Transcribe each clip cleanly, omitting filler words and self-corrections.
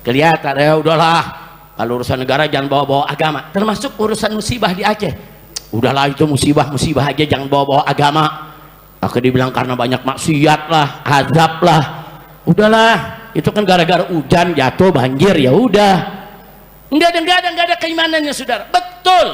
kelihatan ya udahlah, kalau urusan negara jangan bawa-bawa agama, termasuk urusan musibah di Aceh. Udahlah itu musibah aja, jangan bawa-bawa agama. Aku dibilang karena banyak maksiat lah, azab lah. Udahlah, itu kan gara-gara hujan jatuh banjir, ya udah. Enggak ada keimanannya, saudara. Betul,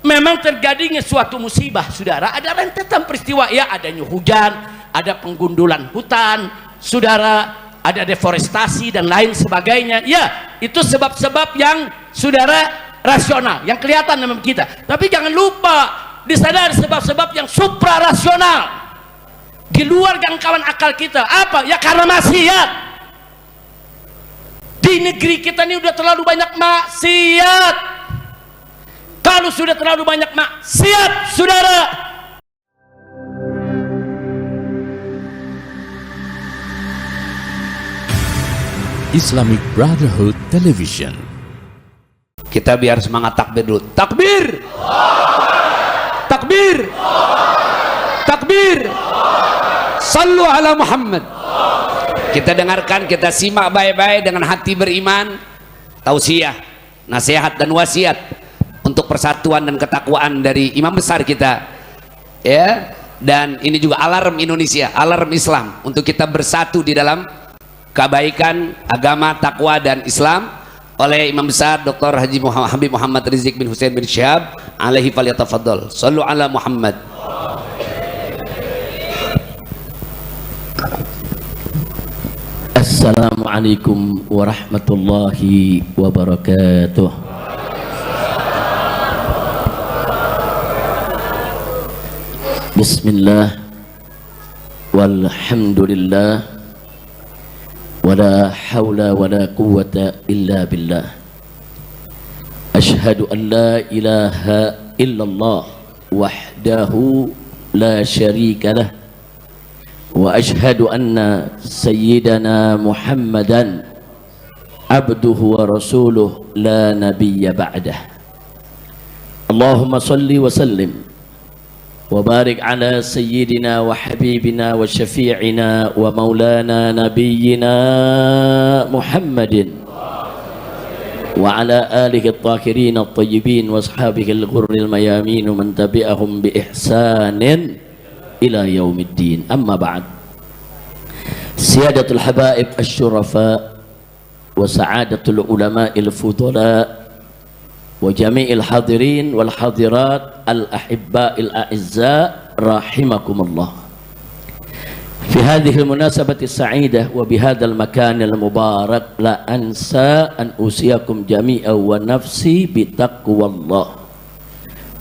memang terjadinya suatu musibah, saudara, ada rentetan peristiwa, ya, adanya hujan, ada penggundulan hutan, saudara, ada deforestasi dan lain sebagainya. Ya, itu sebab-sebab yang, saudara, rasional, yang kelihatan dalam kita. Tapi jangan lupa, di sana ada sebab-sebab yang suprarasional, di luar jangkauan akal kita. Apa? Ya karena maksiat. Di negeri kita ini udah terlalu banyak maksiat. Kalau sudah terlalu banyak maksiat, saudara, Islamic Brotherhood Television. Kita biar semangat takbir dulu. Takbir, takbir, takbir. Sallu ala Muhammad. Kita dengarkan, kita simak baik-baik dengan hati beriman. Tausiah, nasihat dan wasiat untuk persatuan dan ketakwaan dari imam besar kita, ya. Dan ini juga alarm Indonesia, alarm Islam untuk kita bersatu di dalam kebaikan agama, takwa dan Islam, oleh Imam Besar Dr. Haji Habib Muhammad Rizik bin Hussein bin Syihab alaihi falyatafaddal. Sallu ala Muhammad. Assalamualaikum warahmatullahi wabarakatuh. Bismillah walhamdulillah wala hawla wala quwwata illa billah. Ashhadu an la ilaha illallah wahdahu la syarika lah, wa ashhadu anna sayyidana Muhammadan abduhu wa rasuluh la nabiyya ba'dah. Allahumma salli wa sallim wa barik ala sayyidina wa habibina wa syafi'ina wa maulana nabiyyina Muhammadin wa ala alihi at-tahirin at-tayyibin wa ashabihi al-ghurril mayamin wa man tabi'ahum bi ihsanin ila yaumiddin. Amma ba'd. Siyadatul habaib asy-syurafa wa sa'adatul ulama'il fudala wa jami'il hadirin wal hadirat al ahibba'il a'izza rahimakumullah. Fi hadhihi al munasabati as-sa'idah wa bi hadzal makan al mubarak la ansa an usiyakum jami'an wa nafsi bi taqwallah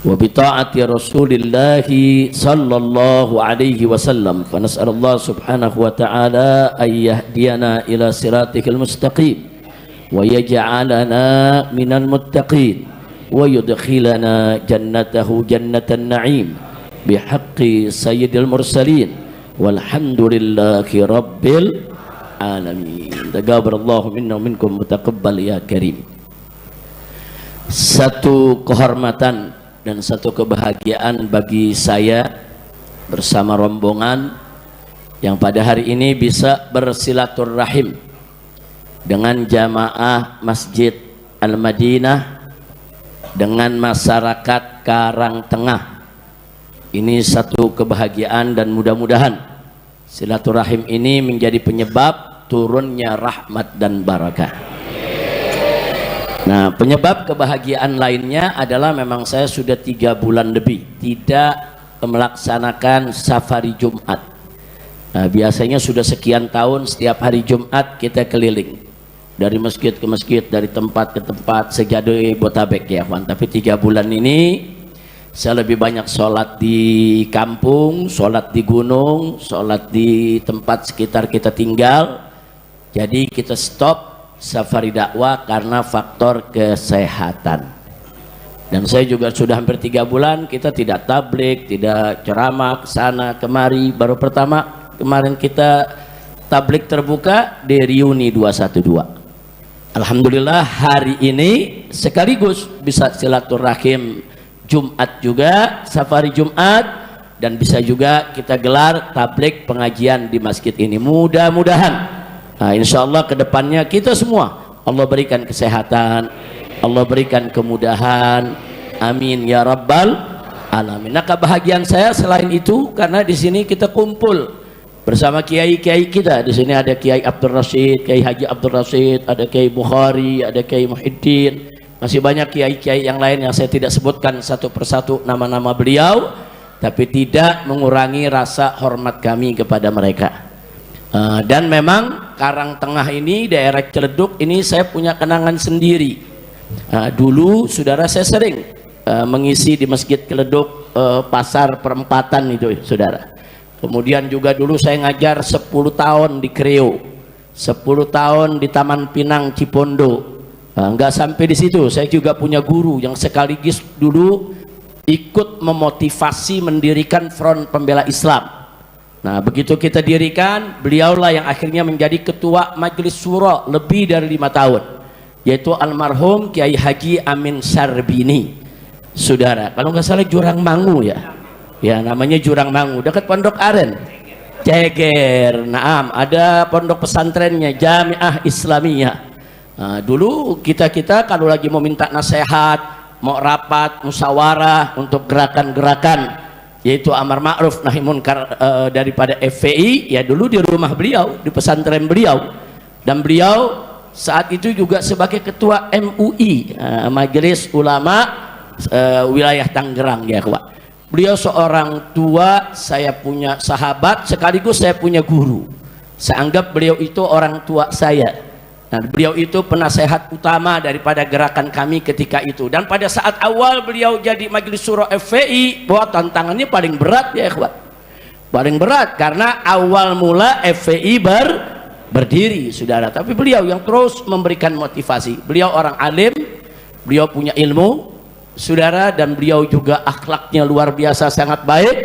wa bi ta'ati Rasulillah sallallahu alaihi wasallam. Fa nas'alullah subhanahu wa ta'ala ay yahdiyana ila siratikal mustaqim wa yaj'alana minal muttaqin wa yudkhilana jannatahu jannatan na'im bihaqqi sayyidil mursalin walhamdulillahi rabbil alamin. Taqabbalallahu minna wa minkum mutaqabbal ya karim. Satu kehormatan dan satu kebahagiaan bagi saya bersama rombongan yang pada hari ini bisa bersilaturahim dengan jamaah Masjid Al-Madinah, dengan masyarakat Karangtengah. Ini satu kebahagiaan dan mudah-mudahan silaturahim ini menjadi penyebab turunnya rahmat dan barakah. Nah, penyebab kebahagiaan lainnya adalah memang saya sudah 3 bulan lebih tidak melaksanakan safari Jumat. Nah, biasanya sudah sekian tahun setiap hari Jumat kita keliling dari masjid ke masjid, dari tempat ke tempat sejadi Botabek ya kawan. Tapi 3 bulan ini saya lebih banyak sholat di kampung, sholat di gunung, sholat di tempat sekitar kita tinggal. Jadi kita stop safari dakwah karena faktor kesehatan. Dan saya juga sudah hampir 3 bulan kita tidak tablik, tidak ceramah ke sana kemari. Baru pertama kemarin kita tablik terbuka di Reuni 212. Alhamdulillah hari ini sekaligus bisa silaturahim Jumat juga, safari Jumat, dan bisa juga kita gelar tablik pengajian di masjid ini. Mudah-mudahan, nah insya Allah kedepannya kita semua Allah berikan kesehatan, Allah berikan kemudahan, amin ya rabbal alamin. Nah, kebahagiaan saya selain itu karena di sini kita kumpul bersama kiai-kiai kita. Di sini ada Kiai Abdul Rashid, Kiai Haji Abdul Rashid, ada Kiai Bukhari, ada Kiai Muhyiddin, masih banyak kiai-kiai yang lain yang saya tidak sebutkan satu persatu nama-nama beliau, tapi tidak mengurangi rasa hormat kami kepada mereka. Dan memang Karangtengah ini, daerah Ciledug ini saya punya kenangan sendiri. Dulu saudara saya sering mengisi di Masjid Ciledug, pasar perempatan itu saudara. Kemudian juga dulu saya ngajar 10 tahun di Kreo, 10 tahun di Taman Pinang Cipondo. Nggak sampai di situ, saya juga punya guru yang sekaligus dulu ikut memotivasi mendirikan Front Pembela Islam. Nah, begitu kita dirikan, beliaulah yang akhirnya menjadi ketua Majelis Syuro lebih dari 5 tahun, yaitu almarhum Kiai Haji Amin Sarbini. Saudara, kalau nggak salah Jurang Mangu ya namanya Jurang Mangu, dekat Pondok Aren, Ceger. Naam, ada pondok pesantrennya Jamiah Islamiyah. Nah, dulu kita kalau lagi mau minta nasihat, mau rapat musyawarah untuk gerakan-gerakan yaitu amar ma'ruf nahi munkar daripada FPI, ya dulu di rumah beliau, di pesantren beliau. Dan beliau saat itu juga sebagai ketua MUI, Majelis Ulama Wilayah Tangerang ya kawan. Beliau seorang tua, saya punya sahabat sekaligus saya punya guru. Saya anggap beliau itu orang tua saya. Nah, beliau itu penasehat utama daripada gerakan kami ketika itu. Dan pada saat awal beliau jadi Majelis Syuro FPI, bahwa tantangannya paling berat ya ikhwan, paling berat karena awal mula FPI berdiri saudara. Tapi beliau yang terus memberikan motivasi. Beliau orang alim, beliau punya ilmu saudara, dan beliau juga akhlaknya luar biasa sangat baik,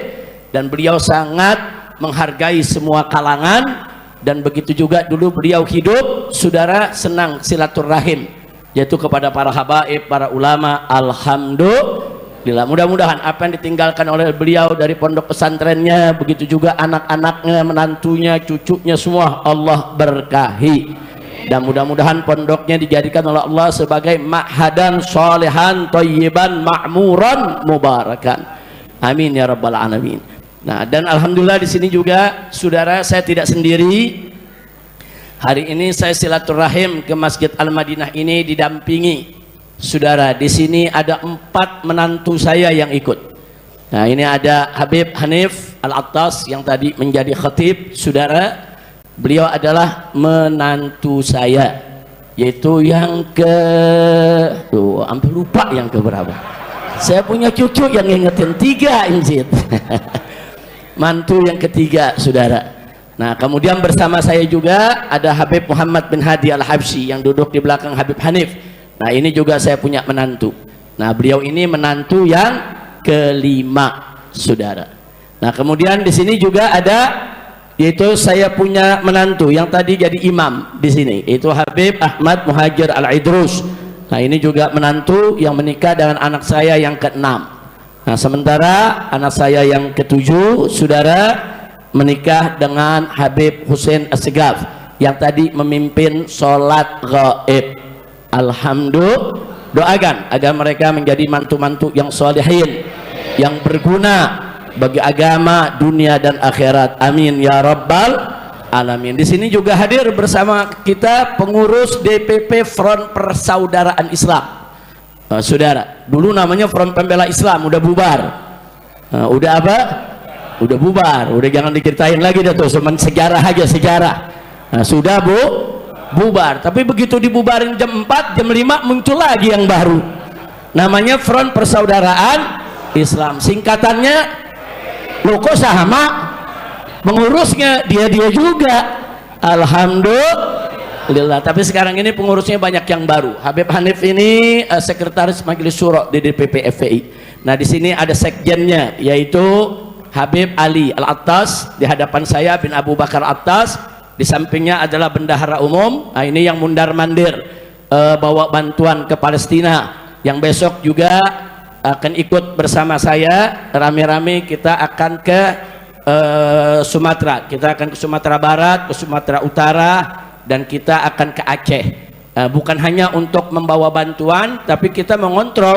dan beliau sangat menghargai semua kalangan. Dan begitu juga dulu beliau hidup saudara senang silaturahim, yaitu kepada para habaib, para ulama. Alhamdulillah, mudah-mudahan apa yang ditinggalkan oleh beliau dari pondok pesantrennya, begitu juga anak-anaknya, menantunya, cucunya, semua Allah berkahi. Dan mudah-mudahan pondoknya dijadikan oleh Allah sebagai ma'hadan solehan thayyiban ma'muran mubarakan, amin ya rabbal alamin. Nah, dan alhamdulillah di sini juga saudara saya tidak sendiri. Hari ini saya silaturahim ke Masjid Al-Madinah ini didampingi saudara. Di sini ada 4 menantu saya yang ikut. Nah, ini ada Habib Hanif Al-Attas yang tadi menjadi khatib saudara. Beliau adalah menantu saya, yaitu yang hampir lupa yang keberapa. Saya punya cucu yang ngingetin 3 injit. Mantu yang ketiga saudara. Nah, kemudian bersama saya juga ada Habib Muhammad bin Hadi Al-Habsyi yang duduk di belakang Habib Hanif. Nah, ini juga saya punya menantu. Nah, beliau ini menantu yang kelima saudara. Nah, kemudian di sini juga ada, yaitu saya punya menantu yang tadi jadi imam di sini, itu Habib Ahmad Muhajir Al-Idrus. Nah, ini juga menantu yang menikah dengan anak saya yang ke-6. Nah, sementara anak saya yang ke-7 saudara menikah dengan Habib Hussein As-Segaf yang tadi memimpin sholat gaib. Alhamdulillah, doakan agar mereka menjadi mantu-mantu yang solehin, yang berguna bagi agama dunia dan akhirat, amin ya rabbal alamin. Di sini juga hadir bersama kita pengurus DPP Front Persaudaraan Islam. Saudara, dulu namanya Front Pembela Islam, udah bubar. Udah apa? Udah bubar, udah jangan diceritain lagi dah tuh, cuman sejarah aja, sejarah. Sudah bubar. Tapi begitu dibubarin jam 4, jam 5 muncul lagi yang baru. Namanya Front Persaudaraan Islam. Singkatannya loh kok sama? Mengurusnya dia juga. Alhamdulillah. Tapi sekarang ini pengurusnya banyak yang baru. Habib Hanif ini sekretaris Majelis Syuro di DPP FPI. Nah, di sini ada sekjennya, yaitu Habib Ali Al-Attas. Di hadapan saya bin Abu Bakar Attas. Di sampingnya adalah bendahara umum. Nah, ini yang mundar-mandir bawa bantuan ke Palestina, yang besok juga akan ikut bersama saya. Rame-rame kita akan ke Sumatera. Kita akan ke Sumatera Barat, ke Sumatera Utara, dan kita akan ke Aceh. bukan hanya untuk membawa bantuan, tapi kita mengontrol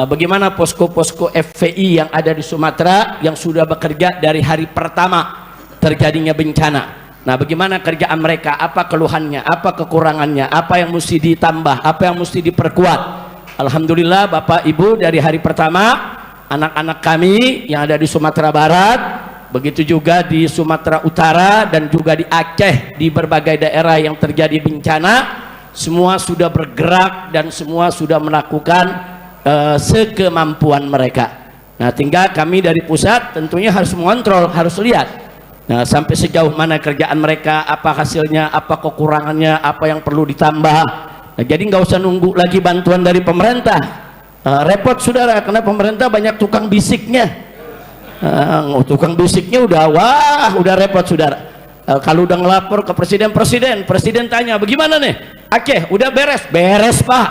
bagaimana posko-posko FPI yang ada di Sumatera yang sudah bekerja dari hari pertama terjadinya bencana. Nah, bagaimana kerjaan mereka, apa keluhannya, apa kekurangannya, apa yang mesti ditambah, apa yang mesti diperkuat. Alhamdulillah Bapak Ibu, dari hari pertama anak-anak kami yang ada di Sumatera Barat, begitu juga di Sumatera Utara dan juga di Aceh, di berbagai daerah yang terjadi bencana, semua sudah bergerak dan semua sudah melakukan sekemampuan mereka. Nah, tinggal kami dari pusat tentunya harus mengontrol, harus lihat sampai sejauh mana kerjaan mereka, apa hasilnya, apa kekurangannya, apa yang perlu ditambah. Nah, jadi nggak usah nunggu lagi bantuan dari pemerintah. Repot saudara, karena pemerintah banyak tukang bisiknya. Tukang bisiknya udah repot saudara. Kalau udah ngelapor ke presiden tanya, bagaimana nih Aceh, udah beres pak.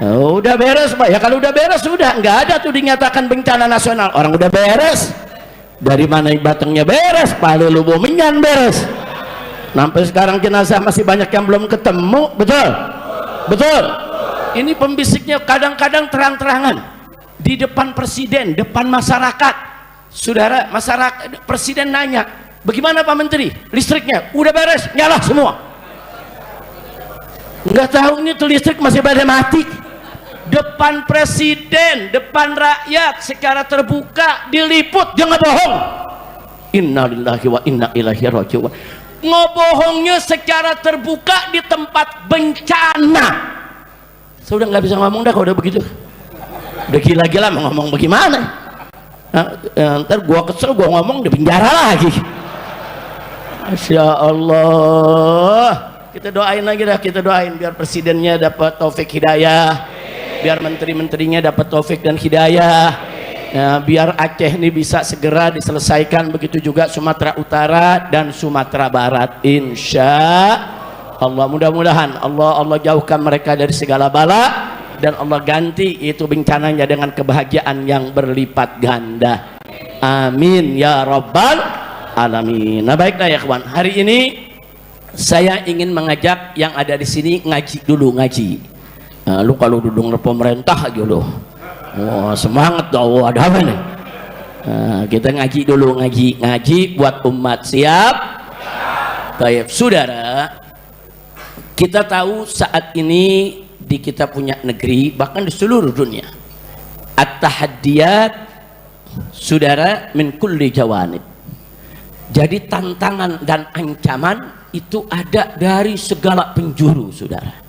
Udah beres pak. Ya kalau udah beres sudah, nggak ada tuh dinyatakan bencana nasional. Orang udah beres. Dari mana batangnya beres, Palu Lubumingan beres. Sampai sekarang jenazah masih banyak yang belum ketemu, betul? Betul. Ini pembisiknya kadang-kadang terang-terangan di depan presiden, depan masyarakat. Saudara, masyarakat, presiden nanya, bagaimana Pak Menteri? Listriknya udah beres, nyala semua. Nggak tahu ini tuh listrik masih pada mati. Depan presiden, depan rakyat secara terbuka diliput, jangan bohong. Innalillahi wa inna ilaihi raji'un. Ngebohongnya secara terbuka di tempat bencana. Saya udah nggak bisa ngomong dah kalau udah begitu. Udah gila-gila mau ngomong bagaimana? Ntar gua kesel, gua ngomong di penjara lagi. Masya Allah. Kita doain lagi dah, kita doain biar presidennya dapat taufik hidayah, biar menteri-menterinya dapat taufik dan hidayah, biar Aceh ini bisa segera diselesaikan, begitu juga Sumatera Utara dan Sumatera Barat, insya Allah. Mudah-mudahan Allah jauhkan mereka dari segala bala dan Allah ganti itu bencananya dengan kebahagiaan yang berlipat ganda, amin ya rabbal alamin. Nah, baiklah ya kawan, hari ini saya ingin mengajak yang ada di sini ngaji dulu, ngaji. Lu kalau dudung pemerintah aja lu, semangat dong, ada apa nih? Kita ngaji dulu, ngaji buat umat. Siap? Baik, saudara, kita tahu saat ini di kita punya negeri, bahkan di seluruh dunia, at-tahaddiyat saudara min kulli jawanib. Jadi tantangan dan ancaman itu ada dari segala penjuru saudara,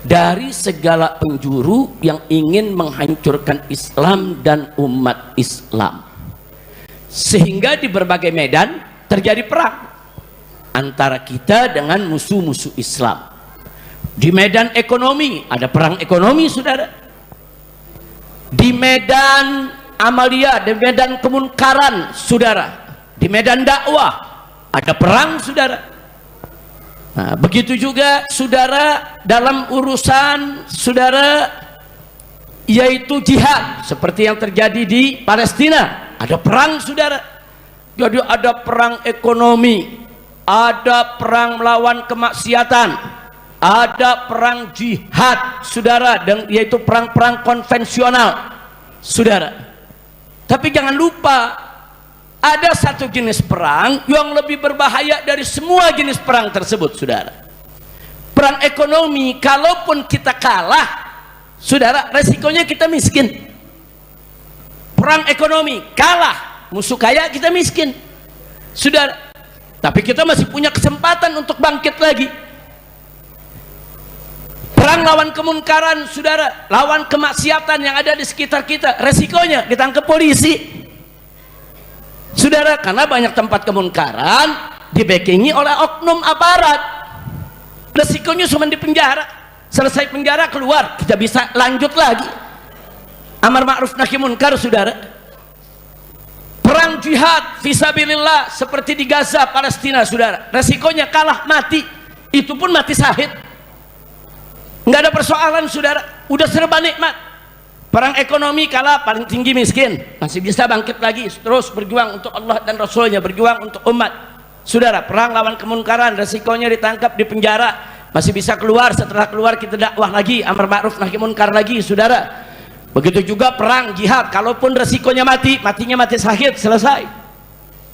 dari segala penjuru yang ingin menghancurkan Islam dan umat Islam, sehingga di berbagai medan terjadi perang antara kita dengan musuh-musuh Islam. Di medan ekonomi ada perang ekonomi saudara, di medan amalia, di medan kemunkaran saudara, di medan dakwah ada perang saudara. Nah, begitu juga saudara dalam urusan saudara yaitu jihad, seperti yang terjadi di Palestina, ada perang saudara. Jadi ada perang ekonomi, ada perang melawan kemaksiatan, ada perang jihad saudara, dan yaitu perang-perang konvensional saudara. Tapi jangan lupa ada satu jenis perang yang lebih berbahaya dari semua jenis perang tersebut saudara. Perang ekonomi, kalaupun kita kalah saudara, resikonya kita miskin. Perang ekonomi, kalah, musuh kaya, kita miskin saudara. Tapi kita masih punya kesempatan untuk bangkit lagi. Perang lawan kemunkaran saudara, lawan kemaksiatan yang ada di sekitar kita, resikonya ditangkap polisi saudara, karena banyak tempat kemunkaran dibackingi oleh oknum aparat. Resikonya cuma di penjara, selesai penjara keluar, kita bisa lanjut lagi amar ma'ruf nahi munkar saudara. Perang jihad fisabilillah seperti di Gaza, Palestina saudara, resikonya kalah, mati, itu pun mati syahid, nggak ada persoalan saudara, udah serba nikmat. Perang ekonomi kalah, paling tinggi miskin, masih bisa bangkit lagi, terus berjuang untuk Allah dan Rasulnya, berjuang untuk umat saudara. Perang lawan kemunkaran, resikonya ditangkap, di penjara, Masih bisa keluar, setelah keluar kita dakwah lagi, amar ma'ruf nahi munkar lagi, saudara. Begitu juga perang jihad, kalaupun resikonya mati, matinya mati syahid, selesai.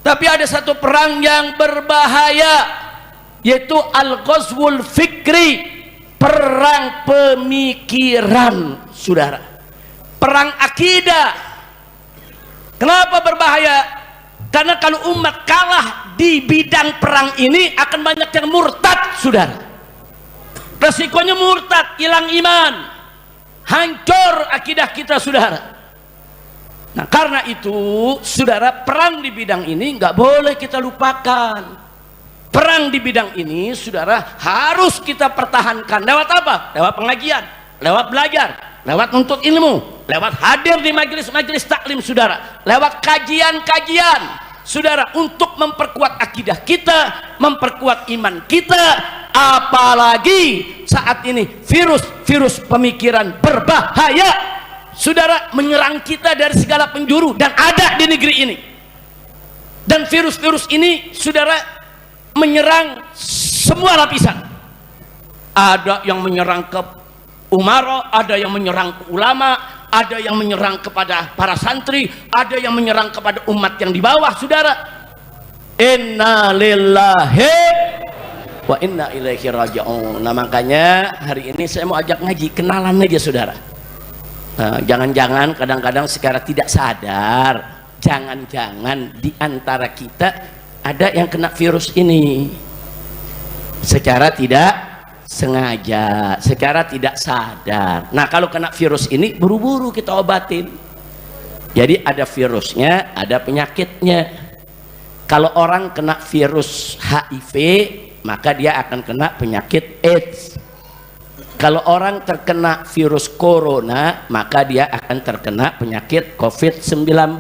Tapi ada satu perang yang berbahaya, yaitu al-ghazwul fikri, perang pemikiran, saudara. Perang akidah. Kenapa berbahaya? Karena kalau umat kalah di bidang perang ini akan banyak yang murtad, saudara. Resikonya murtad, hilang iman, hancur akidah kita, saudara. Nah, karena itu, saudara, perang di bidang ini nggak boleh kita lupakan. Perang di bidang ini, saudara, harus kita pertahankan. Lewat apa? Lewat pengajian, lewat belajar, lewat nuntut ilmu, lewat hadir di majelis-majelis taklim, saudara, lewat kajian-kajian, saudara, untuk memperkuat akidah kita, memperkuat iman kita. Apalagi saat ini virus pemikiran berbahaya, saudara, menyerang kita dari segala penjuru dan ada di negeri ini. Dan virus ini, saudara, menyerang semua lapisan. Ada yang menyerang ke umara, ada yang menyerang ke ulama, ada yang menyerang kepada para santri, ada yang menyerang kepada umat yang di bawah, saudara. Inna lillahi wa inna ilaihi raji'un. Nah, makanya hari ini saya mau ajak ngaji, kenalan aja, saudara. Jangan-jangan kadang-kadang secara tidak sadar, jangan-jangan di antara kita ada yang kena virus ini secara tidak sengaja, secara tidak sadar. Nah, kalau kena virus ini buru-buru kita obatin. Jadi ada virusnya, ada penyakitnya. Kalau orang kena virus HIV, maka dia akan kena penyakit AIDS. Kalau orang terkena virus corona, maka dia akan terkena penyakit COVID-19.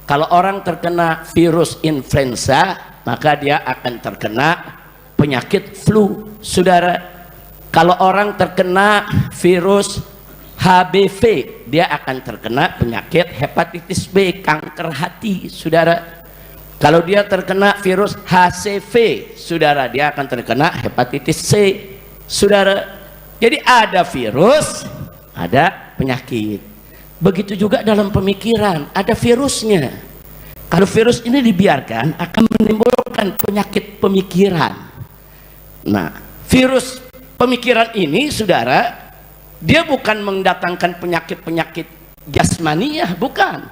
Kalau orang terkena virus influenza, maka dia akan terkena penyakit flu, saudara. Kalau orang terkena virus HBV, dia akan terkena penyakit hepatitis B, kanker hati, saudara. Kalau dia terkena virus HCV, saudara, dia akan terkena hepatitis C, saudara. Jadi ada virus, ada penyakit. Begitu juga dalam pemikiran, ada virusnya. Kalau virus ini dibiarkan akan menimbulkan penyakit pemikiran. Nah, virus pemikiran ini, saudara, dia bukan mendatangkan penyakit-penyakit jasmaniah, bukan.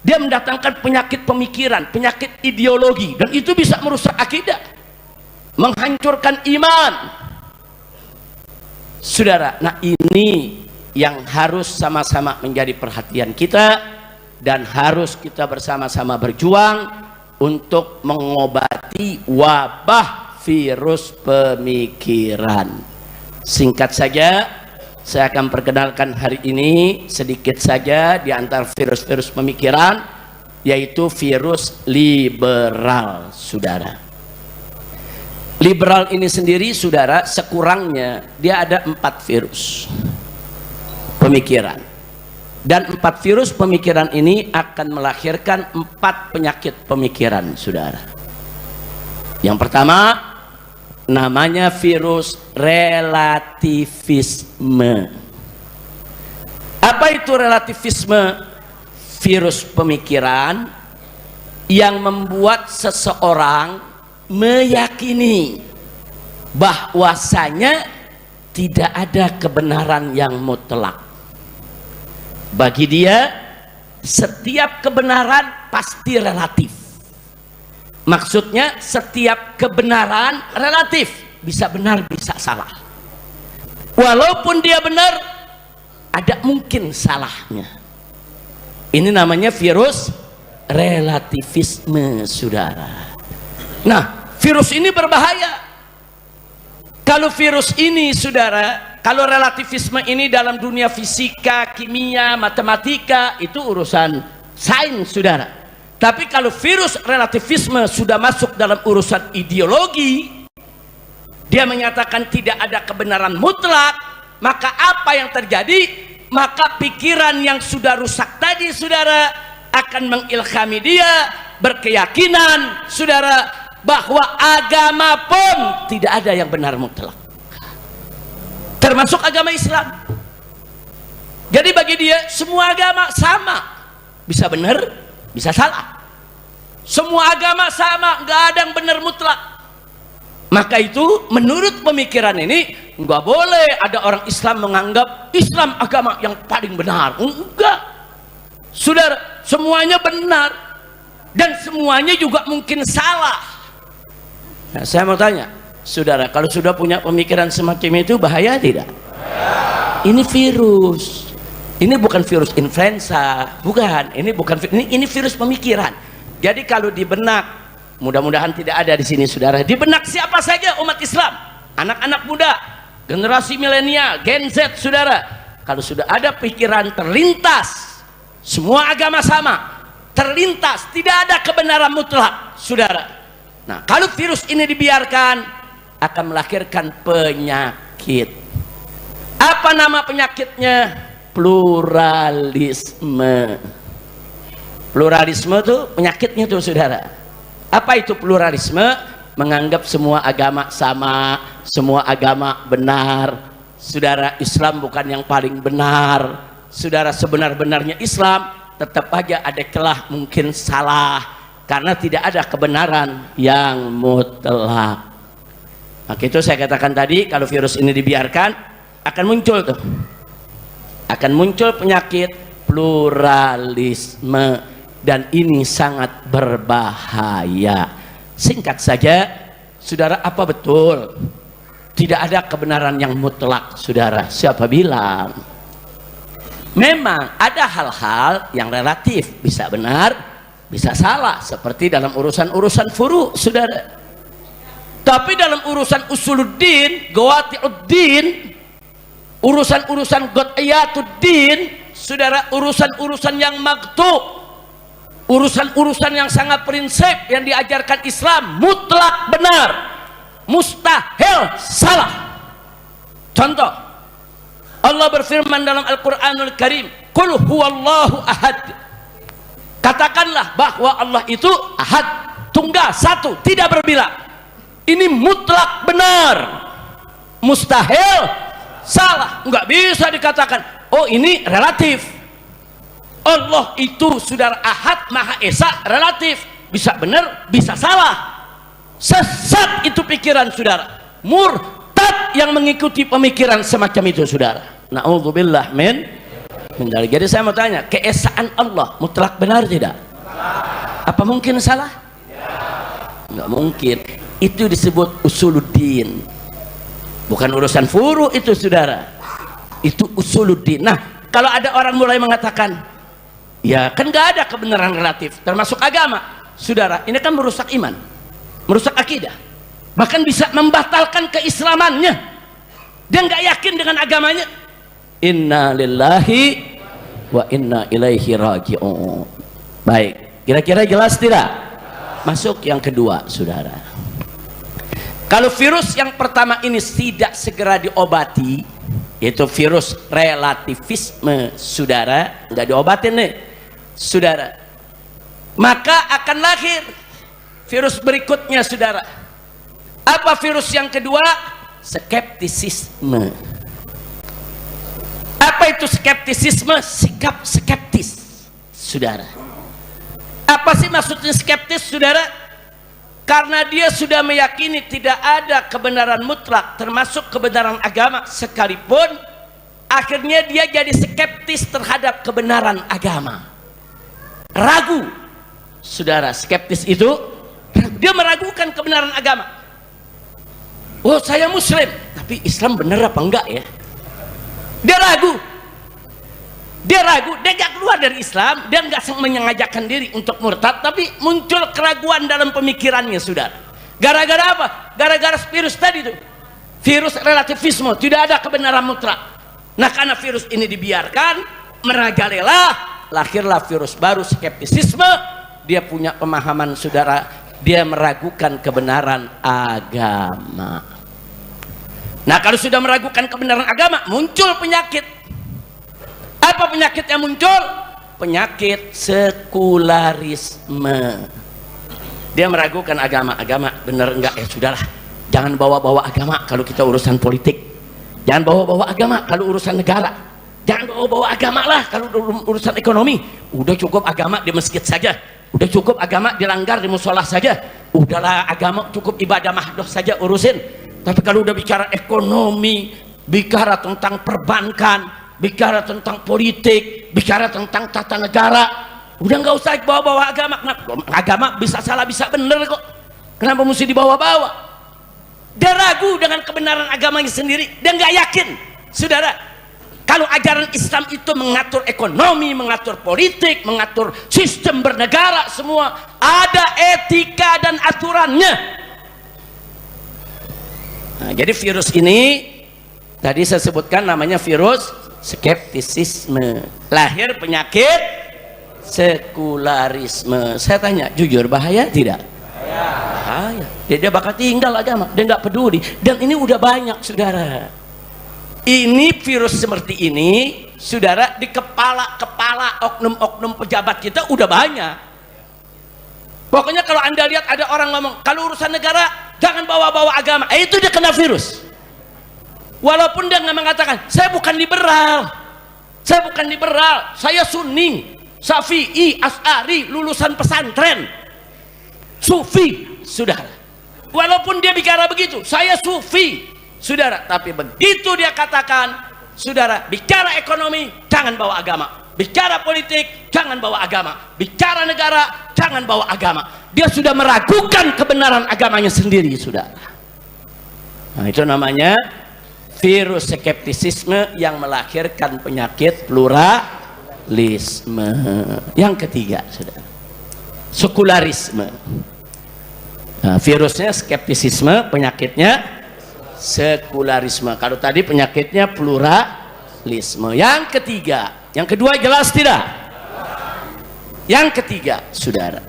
Dia mendatangkan penyakit pemikiran, penyakit ideologi, dan itu bisa merusak akidah, menghancurkan iman, saudara. Nah, ini yang harus sama-sama menjadi perhatian kita dan harus kita bersama-sama berjuang untuk mengobati wabah virus pemikiran. Singkat saja, saya akan perkenalkan hari ini sedikit saja di antara virus-virus pemikiran, yaitu virus liberal, saudara. Liberal ini sendiri, saudara, sekurangnya dia ada 4 virus pemikiran, dan 4 virus pemikiran ini akan melahirkan 4 penyakit pemikiran, saudara. Yang pertama namanya virus relativisme. Apa itu relativisme? Virus pemikiran yang membuat seseorang meyakini bahwasanya tidak ada kebenaran yang mutlak. Bagi dia, setiap kebenaran pasti relatif. Maksudnya setiap kebenaran relatif, bisa benar bisa salah. Walaupun dia benar, ada mungkin salahnya. Ini namanya virus relativisme, saudara. Nah, virus ini berbahaya. Kalau virus ini, saudara, kalau relativisme ini dalam dunia fisika, kimia, matematika, itu urusan sains, saudara. Tapi kalau virus relativisme sudah masuk dalam urusan ideologi, dia menyatakan tidak ada kebenaran mutlak, maka apa yang terjadi? Maka pikiran yang sudah rusak tadi, saudara, akan mengilhami dia berkeyakinan, saudara, bahwa agama pun tidak ada yang benar mutlak. termasuk agama Islam. Jadi bagi dia semua agama sama, bisa benar, bisa salah. Semua agama sama, nggak ada yang benar mutlak. Maka itu menurut pemikiran ini nggak boleh ada orang Islam menganggap Islam agama yang paling benar. Enggak, saudara, semuanya benar dan semuanya juga mungkin salah. Nah, saya mau tanya, saudara, kalau sudah punya pemikiran semacam itu bahaya tidak? Ini virus. Ini bukan virus influenza, bukan. Ini virus pemikiran. Jadi kalau di benak, mudah-mudahan tidak ada di sini, saudara, di benak siapa saja umat Islam, anak-anak muda, generasi milenial, Gen Z, saudara, kalau sudah ada pikiran terlintas semua agama sama, terlintas tidak ada kebenaran mutlak, saudara. Nah, kalau virus ini dibiarkan akan melahirkan penyakit. Apa nama penyakitnya? Pluralisme. Pluralisme itu penyakitnya tuh, saudara. Apa itu pluralisme? Menganggap semua agama sama, semua agama benar. Saudara, Islam bukan yang paling benar. Saudara, sebenar-benarnya Islam tetap aja ada celah, mungkin salah, karena tidak ada kebenaran yang mutlak. Maka itu saya katakan tadi, kalau virus ini dibiarkan akan muncul tuh, akan muncul penyakit pluralisme. Dan ini sangat berbahaya. Singkat saja, saudara, apa betul tidak ada kebenaran yang mutlak, saudara? Siapa bilang? Memang ada hal-hal yang relatif, bisa benar, bisa salah, seperti dalam urusan-urusan furu, saudara. Tapi dalam urusan usuluddin, gawatiuddin, urusan-urusan qad'iyatuddin, saudara, urusan-urusan yang maktub, urusan-urusan yang sangat prinsip yang diajarkan Islam, mutlak benar, mustahil salah. Contoh, Allah berfirman dalam Al-Quranul Karim, Qul huwallahu ahad. Katakanlah bahwa Allah itu ahad, tunggal, satu, tidak berbilang. Ini mutlak benar, mustahil salah. Enggak bisa dikatakan, oh ini relatif. Allah itu, saudara, ahad, maha esa, relatif, bisa benar, bisa salah. Sesat itu pikiran, saudara. Murtad yang mengikuti pemikiran semacam itu, saudara. Na'udzubillah min dzalik. Jadi saya mau tanya, keesaan Allah mutlak benar tidak? Apa mungkin salah? Enggak mungkin. Itu disebut usuluddin, bukan urusan furu itu, saudara. Itu usuluddin. Nah, kalau ada orang mulai mengatakan, ya kan nggak ada kebenaran relatif, termasuk agama, saudara, ini kan merusak iman, merusak akidah, bahkan bisa membatalkan keislamannya. Dia nggak yakin dengan agamanya. Inna lillahi wa inna ilaihi raji'un. Baik, kira-kira jelas tidak? Masuk yang kedua, saudara. Kalau virus yang pertama ini tidak segera diobati, yaitu virus relativisme, saudara, nggak diobatin nih, saudara, maka akan lahir virus berikutnya, saudara. Apa virus yang kedua? Skeptisisme. Apa itu skeptisisme? Sikap skeptis, saudara. Apa sih maksudnya skeptis, saudara? Karena dia sudah meyakini tidak ada kebenaran mutlak, termasuk kebenaran agama sekalipun, akhirnya dia jadi skeptis terhadap kebenaran agama. Ragu, saudara, skeptis itu dia meragukan kebenaran agama. Oh, saya muslim, tapi Islam benar apa enggak ya? Dia ragu, dia nggak keluar dari Islam, dia nggak menyengajakan diri untuk murtad, tapi muncul keraguan dalam pemikirannya, saudara. Gara-gara apa? Gara-gara virus tadi itu, virus relativisme, tidak ada kebenaran mutlak. Nah, karena virus ini dibiarkan merajalela, lahirlah virus baru, skeptisisme. Dia punya pemahaman, saudara, dia meragukan kebenaran agama. Nah, kalau sudah meragukan kebenaran agama, muncul penyakit. Apa penyakit yang muncul? Penyakit sekularisme. Dia meragukan agama benar enggak, ya sudahlah, jangan bawa-bawa agama kalau kita urusan politik. Jangan bawa-bawa agama kalau urusan negara. Jangan bawa-bawa agama lah kalau urusan ekonomi. Udah cukup agama di masjid saja. Udah cukup agama dilanggar di musola saja. Udahlah agama cukup ibadah mahdoh saja urusin. Tapi kalau udah bicara ekonomi, bicara tentang perbankan, bicara tentang politik, bicara tentang tata negara, udah nggak usah bawa-bawa agama. Agama bisa salah bisa bener kok. Kenapa mesti dibawa-bawa? Dia ragu dengan kebenaran agamanya sendiri. Dia nggak yakin, saudara. Kalau ajaran Islam itu mengatur ekonomi, mengatur politik, mengatur sistem bernegara, semua ada etika dan aturannya. Nah, jadi virus ini tadi saya sebutkan namanya virus skeptisisme. Lahir penyakit sekularisme. Saya tanya jujur, bahaya tidak? Bahaya. Dia bakal tinggal agama, dia nggak peduli. Dan ini udah banyak, saudara. Ini virus seperti ini, saudara, di kepala-kepala oknum-oknum pejabat kita udah banyak. Pokoknya kalau anda lihat ada orang ngomong kalau urusan negara jangan bawa-bawa agama, itu dia kena virus. Walaupun dia nggak mengatakan saya bukan liberal, saya Sunni, Syafi'i, Asy'ari, lulusan pesantren, Sufi, saudara. Walaupun dia bicara begitu, saya Sufi, saudara, tapi begitu dia katakan, saudara, bicara ekonomi jangan bawa agama, bicara politik jangan bawa agama, bicara negara jangan bawa agama, dia sudah meragukan kebenaran agamanya sendiri, saudara. Nah, itu namanya virus skeptisisme yang melahirkan penyakit pluralisme. Yang ketiga, saudara, sekularisme. Nah, virusnya skeptisisme, penyakitnya sekularisme. Kalau tadi penyakitnya pluralisme. Yang ketiga, yang kedua jelas tidak? Yang ketiga, saudara,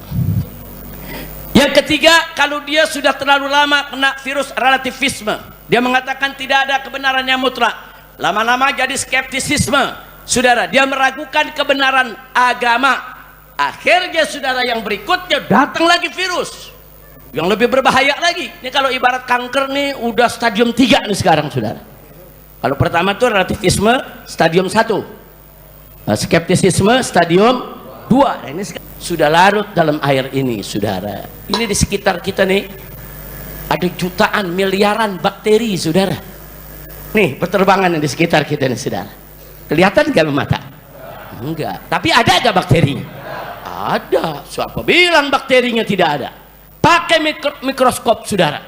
yang ketiga, kalau dia sudah terlalu lama kena virus relativisme, dia mengatakan tidak ada kebenaran yang mutlak, lama-lama jadi skeptisisme, saudara, dia meragukan kebenaran agama. Akhirnya, saudara, yang berikutnya datang lagi virus yang lebih berbahaya lagi. Ini kalau ibarat kanker nih udah stadium 3 nih sekarang, saudara. Kalau pertama tuh relativisme stadium 1, skeptisisme stadium 2. Nah, ini sudah larut dalam air ini, saudara. Ini di sekitar kita nih ada jutaan miliaran bakteri, saudara. Nih berterbangan di sekitar kita nih, saudara. Kelihatan gak mata? Enggak. Tapi ada gak bakterinya? Ada. Siapa bilang bakterinya tidak ada? Pakai mikroskop, saudara.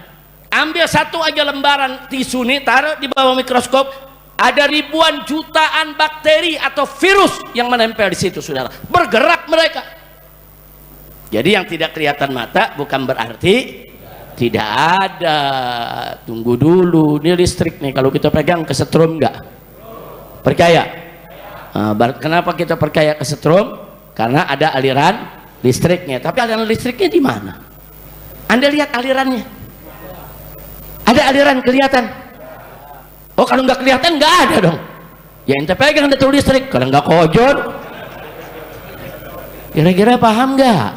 Ambil satu aja lembaran tisu nih, taruh di bawah mikroskop, ada ribuan jutaan bakteri atau virus yang menempel di situ, saudara. Bergerak mereka. Jadi yang tidak kelihatan mata bukan berarti tidak ada. Tunggu dulu, ini listrik nih, kalau kita pegang kesetrum enggak? Percaya? Kenapa kita percaya kesetrum? Karena ada aliran listriknya. Tapi aliran listriknya di mana? Anda lihat alirannya? Ada aliran kelihatan? Oh, kalau nggak kelihatan nggak ada dong. Ya ente pegang itu listrik, kalau nggak kojon. Kira-kira paham nggak?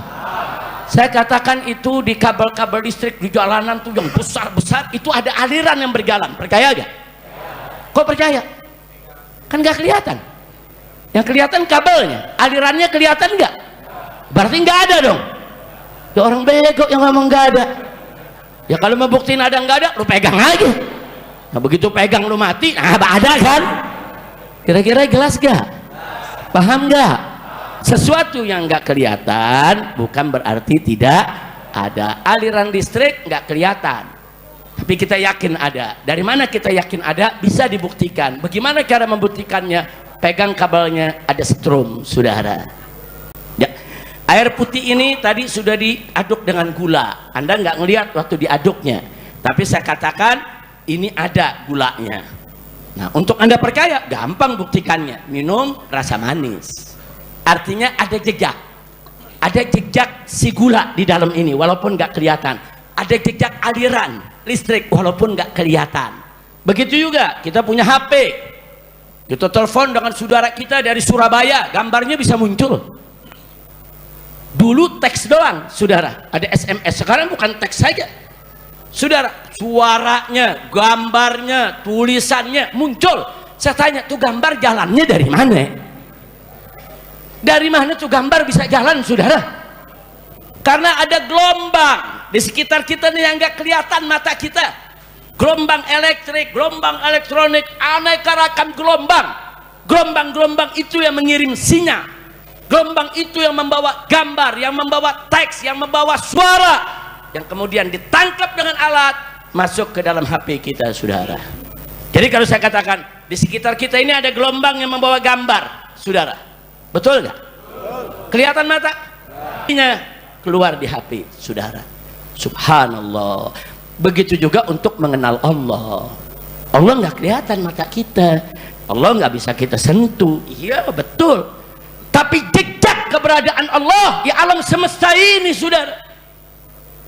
Saya katakan itu di kabel-kabel listrik di jalanan tuh yang besar-besar itu ada aliran yang berjalan. Percaya nggak? Kok percaya? Kan nggak kelihatan. Yang kelihatan kabelnya, alirannya kelihatan nggak? Berarti nggak ada dong. Ya orang bego yang ngomong nggak ada. Ya kalau mau buktiin ada nggak ada, lu pegang aja. Nah begitu pegang lu mati, nah ada kan? Kira-kira jelas gak? Paham gak? Sesuatu yang nggak kelihatan bukan berarti tidak ada. Aliran listrik nggak kelihatan, tapi kita yakin ada. Dari mana kita yakin ada? Bisa dibuktikan. Bagaimana cara membuktikannya? Pegang kabelnya, ada setrum, saudara. Ya. Air putih ini tadi sudah diaduk dengan gula. Anda nggak ngelihat waktu diaduknya, tapi saya katakan ini ada gulanya. Nah, untuk Anda percaya, gampang buktikannya. Minum rasa manis. Artinya ada jejak. Ada jejak si gula di dalam ini, walaupun nggak kelihatan. Ada jejak aliran listrik, walaupun nggak kelihatan. Begitu juga, kita punya HP. Kita telepon dengan saudara kita dari Surabaya, gambarnya bisa muncul. Dulu teks doang, saudara. Ada SMS. Sekarang bukan teks saja. Saudara, suaranya, gambarnya, tulisannya muncul. Saya tanya, tuh gambar jalannya dari mana? Dari mana tuh gambar bisa jalan, saudara? Karena ada gelombang di sekitar kita nih yang nggak kelihatan mata kita. Gelombang elektrik, gelombang elektronik, aneka ragam gelombang. Gelombang-gelombang itu yang mengirim sinyal. Gelombang itu yang membawa gambar, yang membawa teks, yang membawa suara, yang kemudian ditangkap dengan alat, masuk ke dalam HP kita, saudara. Jadi kalau saya katakan di sekitar kita ini ada gelombang yang membawa gambar, saudara, betul nggak? Kelihatan mata? Ini keluar di HP, saudara. Subhanallah. Begitu juga untuk mengenal Allah. Allah nggak kelihatan mata kita, Allah nggak bisa kita sentuh. Iya betul. Tapi jejak keberadaan Allah di alam semesta ini, saudara.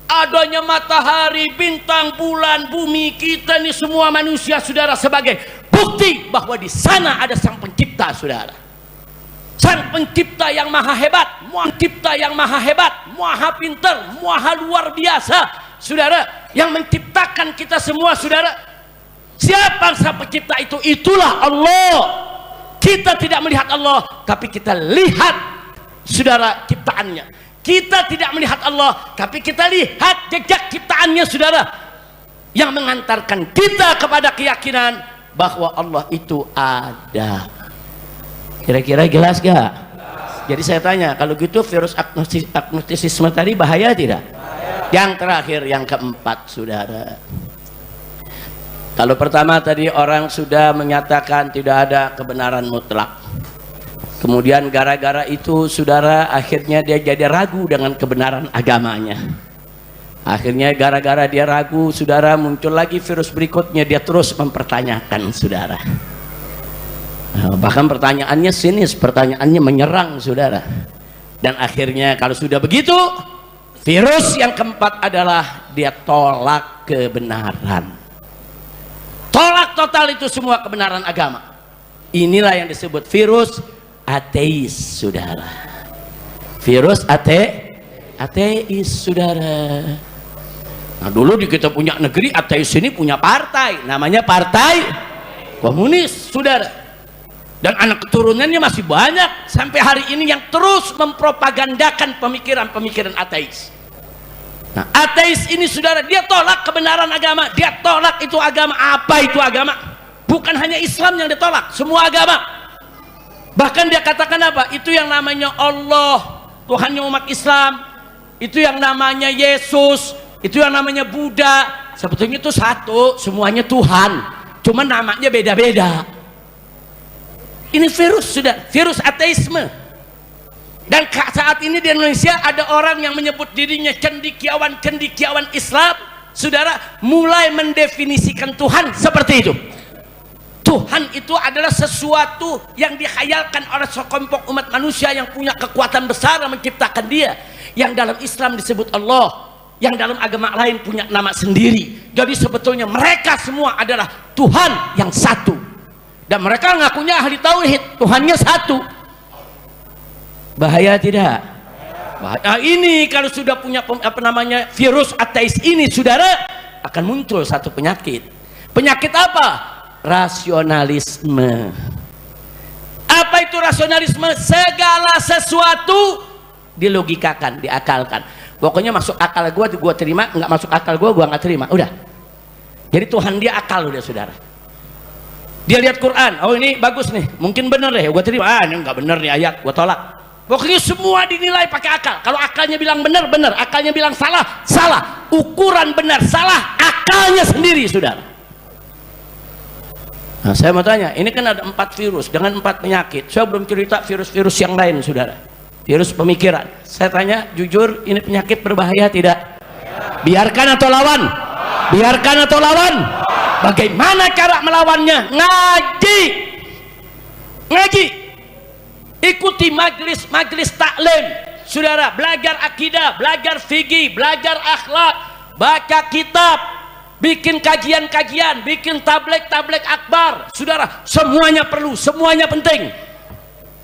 Adanya matahari, bintang, bulan, bumi, kita ini semua manusia, saudara, sebagai bukti bahwa di sana ada sang pencipta, saudara. Sang pencipta yang maha hebat, pencipta yang maha hebat, maha pintar, maha luar biasa, saudara, yang menciptakan kita semua, saudara. Siapa sang pencipta itu? Itulah Allah. Kita tidak melihat Allah, tapi kita lihat, saudara, ciptaannya. Kita tidak melihat Allah, tapi kita lihat jejak ciptaannya, saudara, yang mengantarkan kita kepada keyakinan bahwa Allah itu ada. Kira-kira jelas gak? Jadi saya tanya, kalau gitu virus agnostisisme tadi bahaya tidak? Yang terakhir, yang keempat, saudara. Kalau pertama tadi orang sudah menyatakan tidak ada kebenaran mutlak. Kemudian gara-gara itu, saudara, akhirnya dia jadi ragu dengan kebenaran agamanya. Akhirnya gara-gara dia ragu, saudara, muncul lagi virus berikutnya, dia terus mempertanyakan, saudara. Bahkan pertanyaannya sinis, pertanyaannya menyerang, saudara. Dan akhirnya kalau sudah begitu, virus yang keempat adalah dia tolak kebenaran. Tolak total itu semua kebenaran agama. Inilah yang disebut virus ateis, saudara. Virus ateis, saudara. Nah, dulu di kita punya negeri, ateis ini punya partai, namanya Partai Komunis, saudara. Dan anak keturunannya masih banyak sampai hari ini yang terus mempropagandakan pemikiran-pemikiran ateis. Nah, ateis ini, saudara, dia tolak kebenaran agama, dia tolak itu agama. Apa itu agama? Bukan hanya Islam yang ditolak, semua agama. Bahkan dia katakan apa? Itu yang namanya Allah, Tuhannya umat Islam, itu yang namanya Yesus, itu yang namanya Buddha. Sebetulnya itu satu, semuanya Tuhan, cuma namanya beda-beda. Ini virus, sudah, virus ateisme. Dan saat ini di Indonesia ada orang yang menyebut dirinya cendekiawan Islam, saudara, mulai mendefinisikan Tuhan seperti itu. Tuhan itu adalah sesuatu yang dihayalkan oleh sekelompok umat manusia yang punya kekuatan besar menciptakan dia, yang dalam Islam disebut Allah, yang dalam agama lain punya nama sendiri. Jadi sebetulnya mereka semua adalah Tuhan yang satu, dan mereka ngakunya ahli tauhid, Tuhannya satu. Bahaya tidak? Bahaya. Ini kalau sudah punya virus ateis ini, saudara, akan muncul satu penyakit. Penyakit apa? Rasionalisme. Apa itu rasionalisme? Segala sesuatu dilogikakan, diakalkan. Pokoknya masuk akal gua terima, nggak masuk akal gua nggak terima. Udah. Jadi Tuhan dia akal, udah, saudara. Dia lihat Quran, oh ini bagus nih, mungkin bener deh, gua terima. Ini nggak bener nih ayat, gua tolak. Pokoknya semua dinilai pakai akal. Kalau akalnya bilang benar, benar. Akalnya bilang salah, salah. Ukuran benar, salah. Akalnya sendiri, saudara. Nah, saya mau tanya, ini kan ada 4 virus dengan 4 penyakit. Saya belum cerita virus-virus yang lain, saudara. Virus pemikiran. Saya tanya, jujur, ini penyakit berbahaya tidak? Biarkan atau lawan? Biarkan atau lawan? Bagaimana cara melawannya? Ngaji. Ngaji. Ikuti majelis taklim, saudara, belajar akidah, belajar fikih, belajar akhlak, baca kitab, bikin kajian-kajian, bikin tabligh akbar, saudara, semuanya perlu, semuanya penting.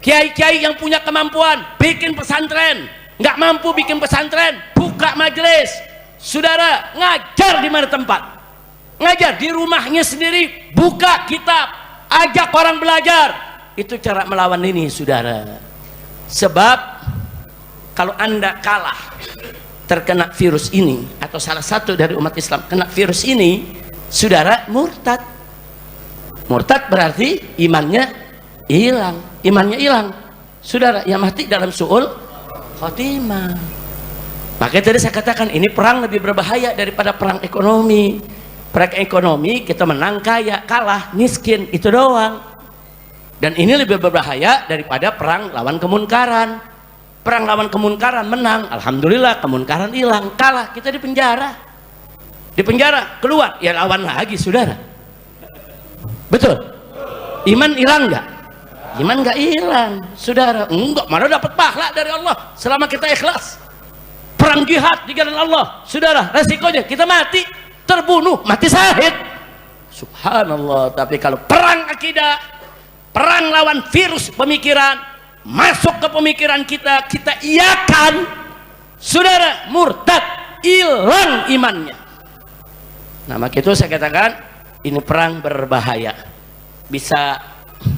Kiai-kiai yang punya kemampuan bikin pesantren, nggak mampu bikin pesantren, buka majelis, saudara, ngajar di mana tempat. ngajar di rumahnya sendiri, buka kitab, ajak orang belajar. Itu cara melawan ini, saudara. Sebab kalau Anda kalah terkena virus ini, atau salah satu dari umat Islam kena virus ini, saudara, murtad. Murtad berarti imannya hilang. Imannya hilang, saudara, yang mati dalam su'ul khotimah. Makanya tadi saya katakan ini perang lebih berbahaya daripada perang ekonomi. Perang ekonomi kita menang kaya, kalah miskin, itu doang. Dan ini lebih berbahaya daripada perang lawan kemunkaran. Perang lawan kemunkaran menang, alhamdulillah, kemunkaran hilang. Kalah, kita di penjara. Di penjara, keluar, ya lawan lagi, saudara. Betul? Iman hilang nggak? Iman nggak hilang, saudara. Enggak, mana dapat pahala dari Allah selama kita ikhlas. Perang jihad di jalan Allah, saudara, resikonya kita mati, terbunuh, mati syahid. Subhanallah. Tapi kalau perang akidah, perang lawan virus pemikiran, masuk ke pemikiran kita, kita iakan, saudara, murtad, hilang imannya. Nah, maka itu saya katakan ini perang berbahaya, bisa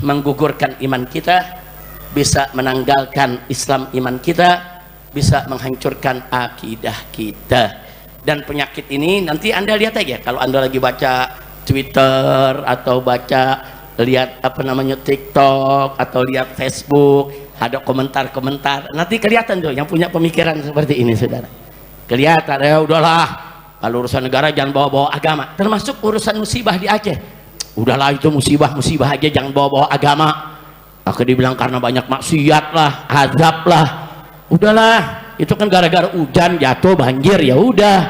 menggugurkan iman kita, bisa menanggalkan Islam iman kita, bisa menghancurkan akidah kita. Dan penyakit ini nanti Anda lihat aja kalau Anda lagi baca Twitter atau baca lihat TikTok atau lihat Facebook, ada komentar-komentar, nanti kelihatan tuh yang punya pemikiran seperti ini, saudara. Kelihatan, ya udahlah, kalau urusan negara jangan bawa-bawa agama, termasuk urusan musibah di Aceh. Udahlah, itu musibah aja, jangan bawa-bawa agama. Aku dibilang karena banyak maksiat lah, azab lah. Udahlah, itu kan gara-gara hujan jatuh banjir, ya udah.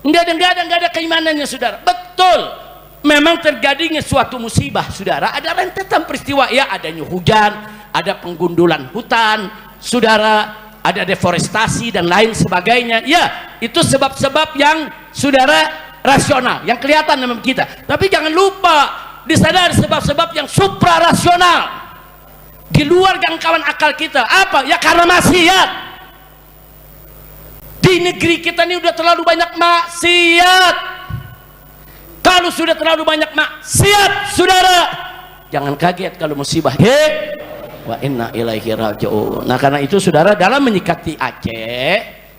Enggak ada keimanannya, saudara. Betul, memang terjadinya suatu musibah, saudara, ada rentetan peristiwa, ya, adanya hujan, ada penggundulan hutan, saudara, ada deforestasi dan lain sebagainya. Ya, itu sebab-sebab yang, saudara, rasional, yang kelihatan dalam kita. Tapi jangan lupa disadari sebab-sebab yang suprarasional, di luar jangkauan akal kita. Apa? Ya karena maksiat. Di negeri kita ini udah terlalu banyak maksiat. Kalau sudah terlalu banyak maksiat, saudara, jangan kaget kalau musibah. Wa inna ilaihi raji'un. Nah, karena itu, saudara, dalam menyikapi Aceh,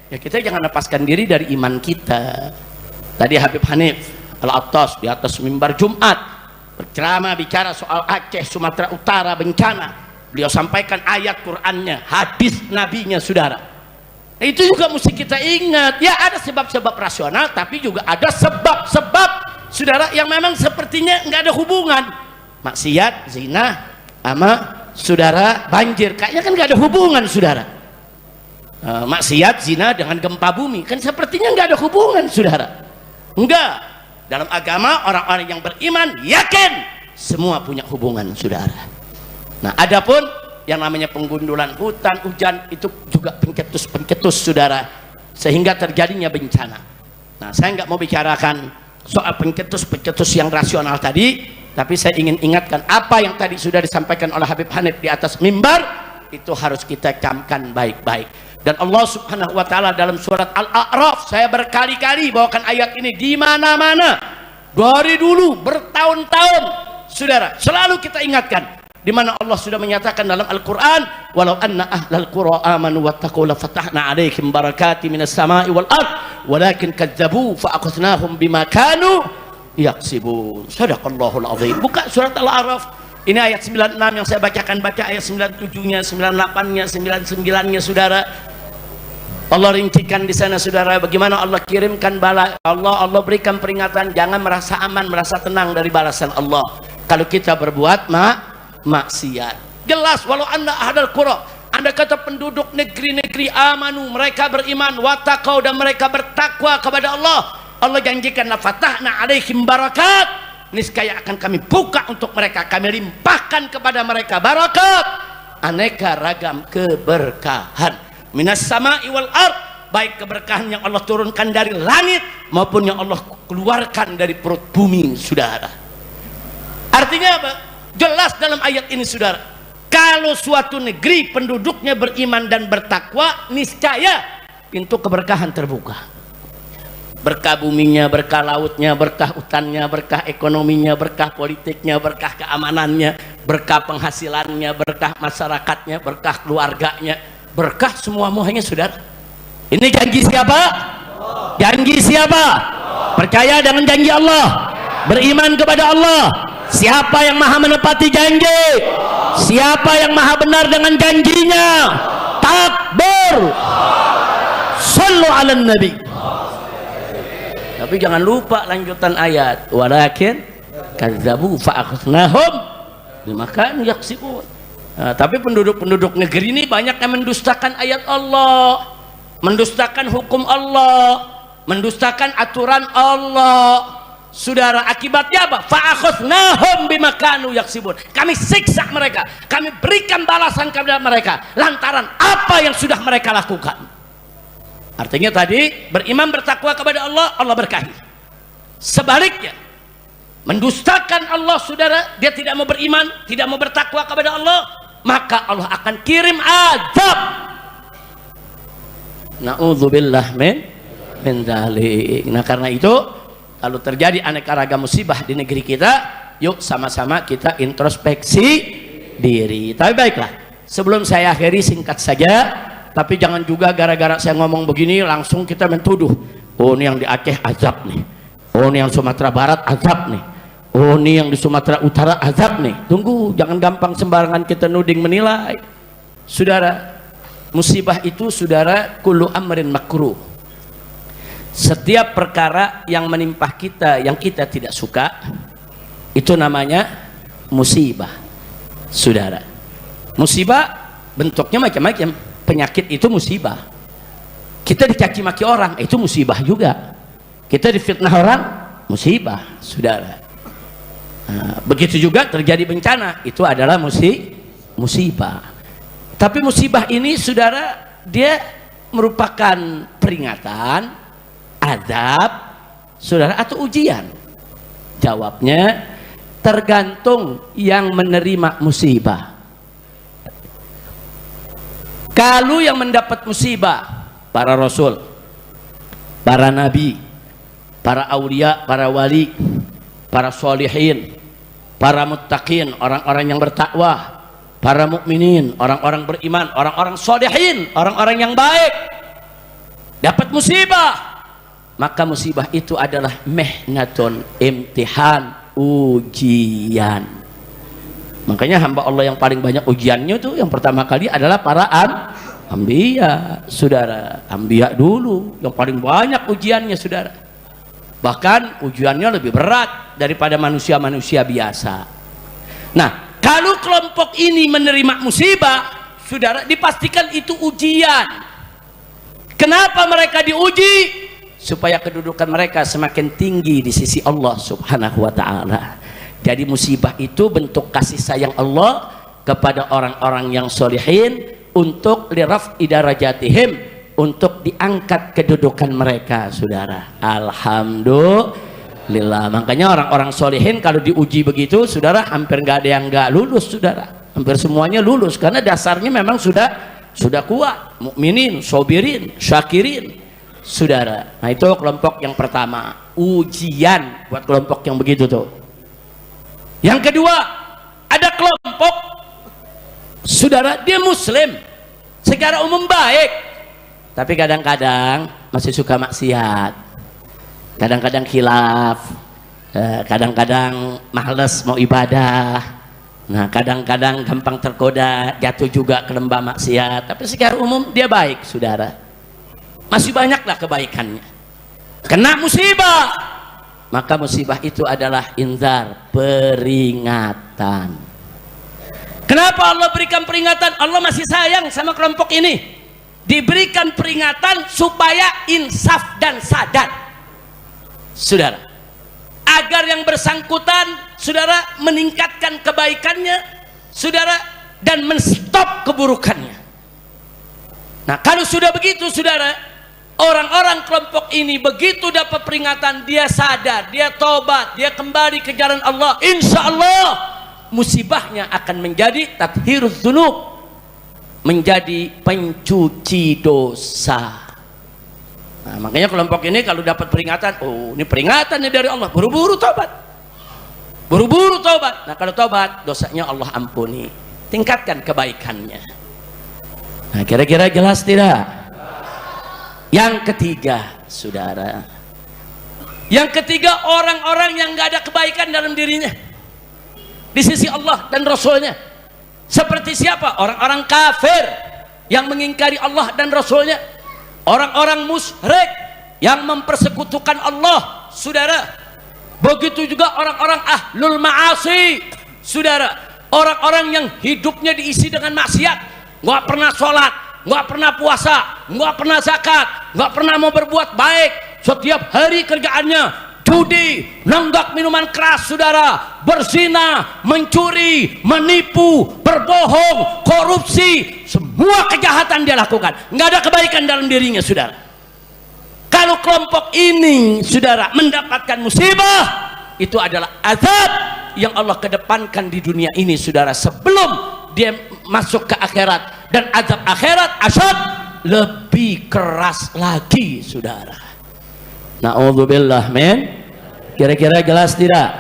ya kita jangan lepaskan diri dari iman kita. Tadi Habib Hanif Al-Attas di atas mimbar Jumat berceramah bicara soal Aceh, Sumatera Utara, bencana. Beliau sampaikan ayat Qur'annya, hadis nabinya, saudara. Itu juga mesti kita ingat. Ya, ada sebab-sebab rasional, tapi juga ada sebab-sebab, saudara, yang memang sepertinya nggak ada hubungan. Maksiat, zina, sama, saudara, banjir, kayaknya kan nggak ada hubungan, saudara. Maksiat, zina dengan gempa bumi, kan sepertinya nggak ada hubungan, saudara. Enggak. Dalam agama, orang-orang yang beriman yakin semua punya hubungan, saudara. Nah, adapun yang namanya penggundulan hutan, hujan, itu juga pencetus-pencetus, saudara, sehingga terjadinya bencana. Nah, saya nggak mau bicarakan soal pencetus-pencetus yang rasional tadi, tapi saya ingin ingatkan apa yang tadi sudah disampaikan oleh Habib Hanif di atas mimbar, itu harus kita camkan baik-baik. Dan Allah Subhanahu wa taala dalam surat Al-A'raf, saya berkali-kali bawakan ayat ini di mana-mana dari dulu bertahun-tahun, saudara, selalu kita ingatkan, di mana Allah sudah menyatakan dalam Al-Qur'an, walau anna ahlal qura amanu wattaqu la fatahna 'alaihim barakatin minas sama'i wal ard walakin kadzdzabu fa akhadnahum bima kanu yaksibun. Shadaqallahul azim. Buka surat Al-A'raf. Ini ayat 96 yang saya bacakan, baca ayat 97-nya, 98-nya, 99-nya, saudara. Allah rincikan di sana, saudara, bagaimana Allah kirimkan bala. Allah berikan peringatan, jangan merasa aman, merasa tenang dari balasan Allah kalau kita berbuat maksiat. Jelas, walau anda ahlal qura, anda kata penduduk negeri-negeri amanu, mereka beriman, wattaqau, dan mereka bertakwa kepada Allah. Allah janjikan, la fatahna 'alaihim barakat, niscaya akan kami buka untuk mereka, kami limpahkan kepada mereka barakat, aneka ragam keberkahan, minas sama'i wal ard, baik keberkahan yang Allah turunkan dari langit maupun yang Allah keluarkan dari perut bumi, saudara. Artinya apa? Jelas dalam ayat ini, saudara, kalau suatu negeri penduduknya beriman dan bertakwa, niscaya pintu keberkahan terbuka. Berkah buminya, berkah lautnya, berkah hutannya, berkah ekonominya, berkah politiknya, berkah keamanannya, berkah penghasilannya, berkah masyarakatnya, berkah keluarganya, berkah semuanya, saudara. Ini janji siapa? Janji siapa? Percaya dengan janji Allah, beriman kepada Allah. Siapa yang maha menepati janji? Siapa yang maha benar dengan janjinya? Takbir. Sallu ala nabi. Tapi jangan lupa lanjutan ayat, walakin kadzabu fa'akhadnahum bima kanu yaksibun. Nah, tapi penduduk negeri ini banyak yang mendustakan ayat Allah, mendustakan hukum Allah, mendustakan aturan Allah. Saudara, akibatnya apa? Fa'akhadnahum bima kanu yaksibun. Kami siksa mereka, kami berikan balasan kepada mereka lantaran apa yang sudah mereka lakukan. Artinya tadi beriman bertakwa kepada Allah, Allah berkahi. Sebaliknya mendustakan Allah, saudara, dia tidak mau beriman, tidak mau bertakwa kepada Allah, maka Allah akan kirim azab. Na'udzubillah min dzalik. Nah, karena itu kalau terjadi aneka ragam musibah di negeri kita, yuk sama-sama kita introspeksi diri. Tapi baiklah, sebelum saya akhiri singkat saja. Tapi jangan juga gara-gara saya ngomong begini langsung kita mentuduh, oh ini yang di Aceh azab nih, oh ini yang Sumatera Barat azab nih, oh ini yang di Sumatera Utara azab nih. Tunggu, jangan gampang sembarangan kita nuding menilai. Saudara, musibah itu, saudara, kullu amrin makruh. Setiap perkara yang menimpa kita yang kita tidak suka, itu namanya musibah. Saudara, musibah bentuknya macam-macam. Penyakit itu musibah. Kita dicaci maki orang, itu musibah juga. Kita difitnah orang, musibah, saudara. Nah, begitu juga terjadi bencana, itu adalah musibah. Tapi musibah ini, saudara, dia merupakan peringatan, azab, saudara, atau ujian. Jawabnya tergantung yang menerima musibah. Kalau yang mendapat musibah, para rasul, para nabi, para aulia, para wali, para solihin, para muttaqin, orang-orang yang bertakwa, para mukminin, orang-orang beriman, orang-orang solihin, orang-orang yang baik, dapat musibah, maka musibah itu adalah mihnatun, imtihan, ujian. Makanya hamba Allah yang paling banyak ujiannya itu yang pertama kali adalah para anbiya, saudara. Anbiya dulu yang paling banyak ujiannya, saudara. Bahkan ujiannya lebih berat daripada manusia-manusia biasa. Nah, kalau kelompok ini menerima musibah, saudara, dipastikan itu ujian. Kenapa mereka diuji? Supaya kedudukan mereka semakin tinggi di sisi Allah Subhanahu wa ta'ala. Jadi musibah itu bentuk kasih sayang Allah kepada orang-orang yang solihin untuk liraf'i darajatihim, untuk diangkat kedudukan mereka, saudara. Alhamdulillah. Makanya orang-orang solihin kalau diuji begitu, saudara, hampir nggak ada yang nggak lulus, saudara. Hampir semuanya lulus karena dasarnya memang sudah kuat. Mukminin, sobirin, syakirin, saudara. Nah, itu kelompok yang pertama, ujian buat kelompok yang begitu tuh. Yang kedua, ada kelompok, saudara, dia muslim secara umum baik, tapi kadang-kadang masih suka maksiat, kadang-kadang khilaf, kadang-kadang males mau ibadah, nah kadang-kadang gampang tergoda, jatuh juga ke lembah maksiat. Tapi secara umum dia baik, saudara. Masih banyaklah kebaikannya. Kena musibah, maka musibah itu adalah inzar, peringatan. Kenapa Allah berikan peringatan? Allah masih sayang sama kelompok ini. Diberikan peringatan supaya insaf dan sadar, saudara, agar yang bersangkutan, saudara, meningkatkan kebaikannya, saudara, dan menstop keburukannya. Nah, kalau sudah begitu, saudara, orang-orang kelompok ini begitu dapat peringatan, dia sadar, dia tobat, dia kembali ke jalan Allah, insya Allah musibahnya akan menjadi tathhiruz dzunub, menjadi pencuci dosa. Nah, makanya kelompok ini kalau dapat peringatan, oh ini peringatannya dari Allah, buru-buru tobat, buru-buru tobat. Nah kalau tobat, dosanya Allah ampuni, tingkatkan kebaikannya. Nah kira-kira jelas tidak? Yang ketiga, saudara, yang ketiga, orang-orang yang nggak ada kebaikan dalam dirinya di sisi Allah dan Rasulnya. Seperti siapa? Orang-orang kafir yang mengingkari Allah dan Rasulnya, orang-orang musyrik yang mempersekutukan Allah, saudara. Begitu juga orang-orang ahlul ma'asi, saudara, orang-orang yang hidupnya diisi dengan maksiat, nggak pernah sholat, nggak pernah puasa, nggak pernah zakat, nggak pernah mau berbuat baik. Setiap hari kerjaannya judi, nenggak minuman keras, saudara, berzina, mencuri, menipu, berbohong, korupsi, semua kejahatan dia lakukan. Nggak ada kebaikan dalam dirinya, saudara. Kalau kelompok ini, saudara, mendapatkan musibah, itu adalah azab yang Allah kedepankan di dunia ini, saudara, sebelum dia masuk ke akhirat. Dan azab akhirat asyad, lebih keras lagi, saudara. Na'udzubillah, men. Kira-kira jelas tidak?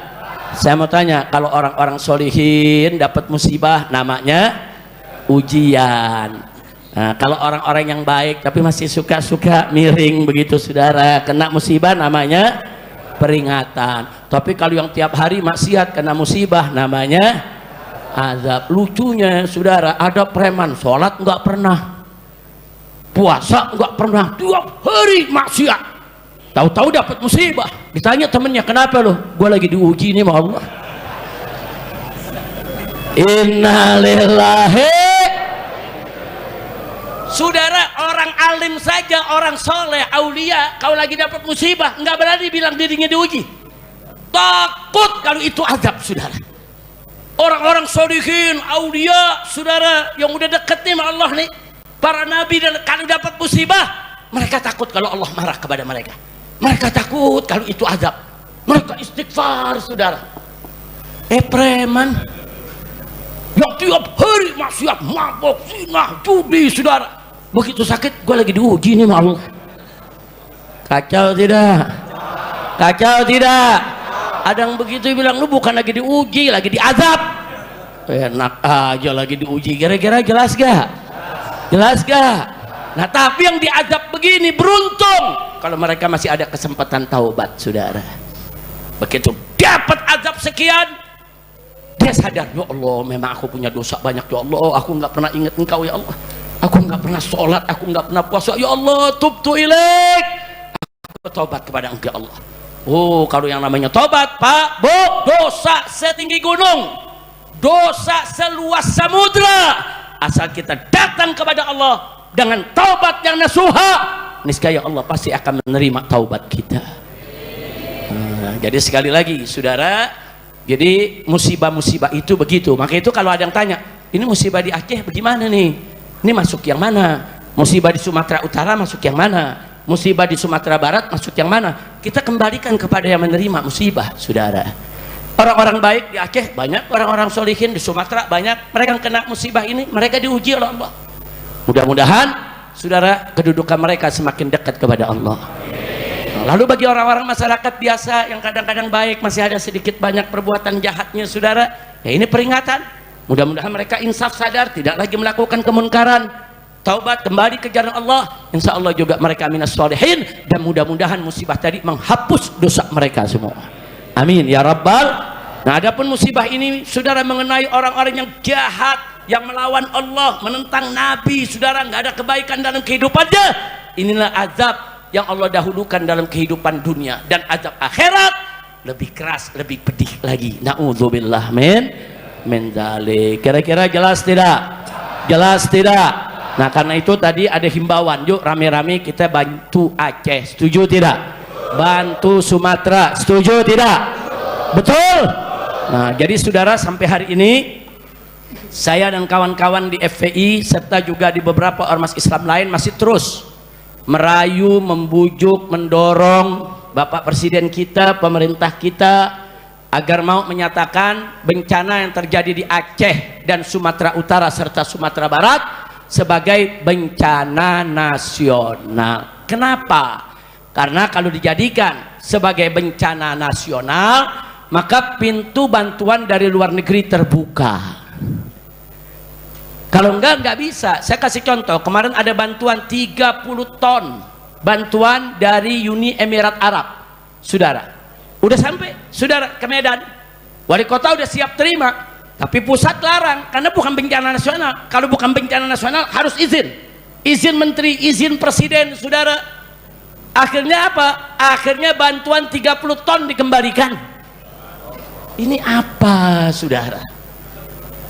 Saya mau tanya, kalau orang-orang solihin dapat musibah, namanya ujian. Nah, kalau orang-orang yang baik tapi masih suka-suka miring begitu, saudara, kena musibah, namanya peringatan. Tapi kalau yang tiap hari maksiat kena musibah, namanya azab. Lucunya, saudara, ada preman sholat nggak pernah, puasa nggak pernah, tiap hari maksiat, tahu-tahu dapat musibah. Ditanya temennya, kenapa lo? Gue lagi diuji nih sama Allah. Innalillahi. Saudara, orang alim saja, orang soleh, aulia, kalau lagi dapat musibah nggak berani bilang dirinya diuji, takut kalau itu azab, saudara. Orang-orang solihin, aulia, saudara, yang udah deket nih sama Allah nih, para nabi, dan kalau dapat musibah mereka takut kalau Allah marah kepada mereka. Mereka takut kalau itu azab. Mereka istighfar, saudara. Preman yang tiap hari maksiat, mabok, zina, judi, saudara, begitu sakit, gue lagi diuji nih sama Allah. Kacau tidak? Kacau tidak? Ada yang begitu bilang, lu bukan lagi diuji, lagi diazab. Enak aja lagi diuji. Kira-kira jelas gak? Jelas gak? Nah tapi yang diazab begini beruntung kalau mereka masih ada kesempatan taubat, saudara. Begitu dapat azab sekian, dia sadar, ya Allah, memang aku punya dosa banyak, ya Allah, aku nggak pernah ingat Engkau, ya Allah, aku nggak pernah sholat, aku nggak pernah puasa, ya Allah, tubtu ilaik, aku bertobat kepada Engkau, ya Allah. Oh, kalau yang namanya tobat, Pak, Bu, dosa setinggi gunung, dosa seluas samudra, asal kita datang kepada Allah dengan taubat yang nasuha, niscaya Allah pasti akan menerima taubat kita. Nah, jadi sekali lagi, saudara, jadi musibah-musibah itu begitu. Maka itu kalau ada yang tanya, ini musibah di Aceh bagaimana nih? Ini masuk yang mana? Musibah di Sumatera Utara masuk yang mana? Musibah di Sumatera Barat masuk yang mana? Kita kembalikan kepada yang menerima musibah, saudara. Orang-orang baik di Aceh banyak, orang-orang solihin di Sumatera banyak, mereka yang kena musibah ini, mereka diuji oleh Allah. Mudah-mudahan, saudara, kedudukan mereka semakin dekat kepada Allah. Lalu bagi orang-orang masyarakat biasa yang kadang-kadang baik, masih ada sedikit banyak perbuatan jahatnya, saudara, ya ini peringatan. Mudah-mudahan mereka insaf, sadar, tidak lagi melakukan kemunkaran, taubat, kembali ke jalan Allah. Insya Allah juga mereka minas sholihin, dan mudah-mudahan musibah tadi menghapus dosa mereka semua. Amin ya Rabbal. Nah, adapun musibah ini, saudara, mengenai orang-orang yang jahat, yang melawan Allah, menentang Nabi, saudara, nggak ada kebaikan dalam kehidupannya. Inilah azab yang Allah dahulukan dalam kehidupan dunia, dan azab akhirat lebih keras, lebih pedih lagi. Na'udzubillah min dzalik. Kira-kira jelas tidak? Jelas tidak? Nah, karena itu tadi ada himbauan, yuk rame-rame kita bantu Aceh, setuju tidak? Bantu Sumatera, setuju tidak? Betul? Nah, jadi saudara, sampai hari ini saya dan kawan-kawan di FPI serta juga di beberapa ormas Islam lain masih terus merayu, membujuk, mendorong Bapak Presiden kita, pemerintah kita agar mau menyatakan bencana yang terjadi di Aceh dan Sumatera Utara serta Sumatera Barat sebagai bencana nasional. Kenapa? Karena kalau dijadikan sebagai bencana nasional, maka pintu bantuan dari luar negeri terbuka. Kalau enggak bisa. Saya kasih contoh, kemarin ada bantuan 30 ton bantuan dari Uni Emirat Arab, saudara. Udah sampai, saudara, ke Medan. Wali kota udah siap terima, tapi pusat larang karena bukan bencana nasional. Kalau bukan bencana nasional harus izin menteri, izin presiden, saudara. Akhirnya apa? Akhirnya bantuan 30 ton dikembalikan. Ini apa, saudara?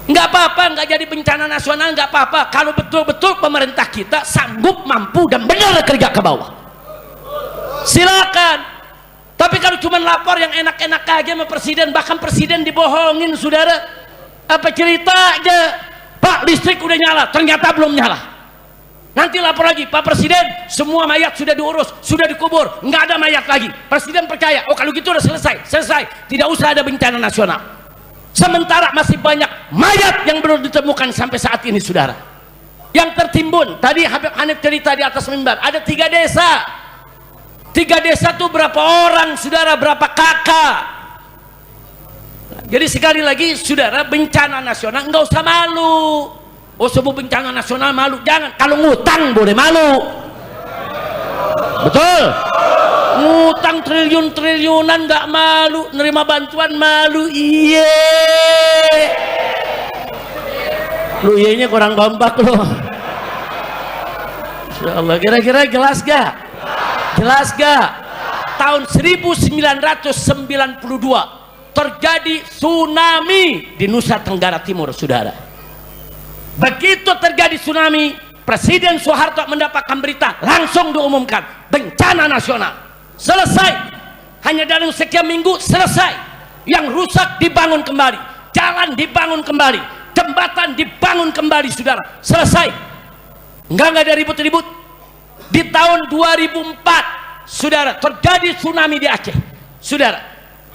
Nggak apa-apa, nggak jadi bencana nasional, nggak apa-apa kalau betul-betul pemerintah kita sanggup, mampu, dan benar kerja ke bawah. Silakan. Tapi kalau cuma lapor yang enak-enak aja sama presiden, bahkan presiden dibohongin, saudara. Apa cerita aja, Pak, listrik udah nyala, ternyata belum nyala. Nanti lapor lagi, Pak Presiden, semua mayat sudah diurus, sudah dikubur, nggak ada mayat lagi. Presiden percaya, oh kalau gitu udah selesai, tidak usah ada bencana nasional. Sementara masih banyak mayat yang belum ditemukan sampai saat ini, saudara. Yang tertimbun, tadi Habib Hanif cerita di atas mimbar, ada 3 desa. 3 desa tuh berapa orang, saudara, berapa kakak. Jadi sekali lagi, saudara, bencana nasional nggak usah malu. Oh, sebut bencana nasional malu, jangan. Kalau ngutang boleh malu, betul. Ngutang triliun-triliunan nggak malu, nerima bantuan malu. Iye, lu iyenya kurang kompak lu. Insya Allah, kira-kira jelas gak? Jelas gak? Tahun 1992 terjadi tsunami di Nusa Tenggara Timur, saudara. Begitu terjadi tsunami, Presiden Soeharto mendapatkan berita, langsung diumumkan bencana nasional. Selesai, hanya dalam sekian minggu selesai. Yang rusak dibangun kembali, jalan dibangun kembali, jembatan dibangun kembali, saudara. Selesai. Enggak ada ribut-ribut. Di tahun 2004, saudara, terjadi tsunami di Aceh, saudara.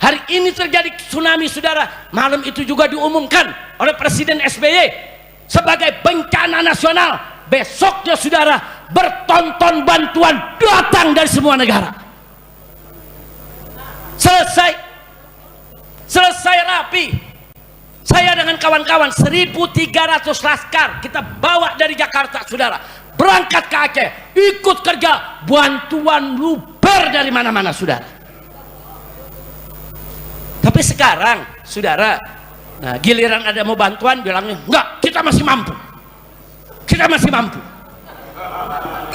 Hari ini terjadi tsunami, saudara. Malam itu juga diumumkan oleh Presiden SBY sebagai bencana nasional. Besoknya, saudara, bertonton bantuan datang dari semua negara. Selesai rapi. Saya dengan kawan-kawan 1.300 laskar kita bawa dari Jakarta, saudara, berangkat ke Aceh, ikut kerja. Bantuan luber dari mana-mana, saudara. Tapi sekarang, saudara, nah, giliran ada mau bantuan bilangnya enggak, kita masih mampu, kita masih mampu,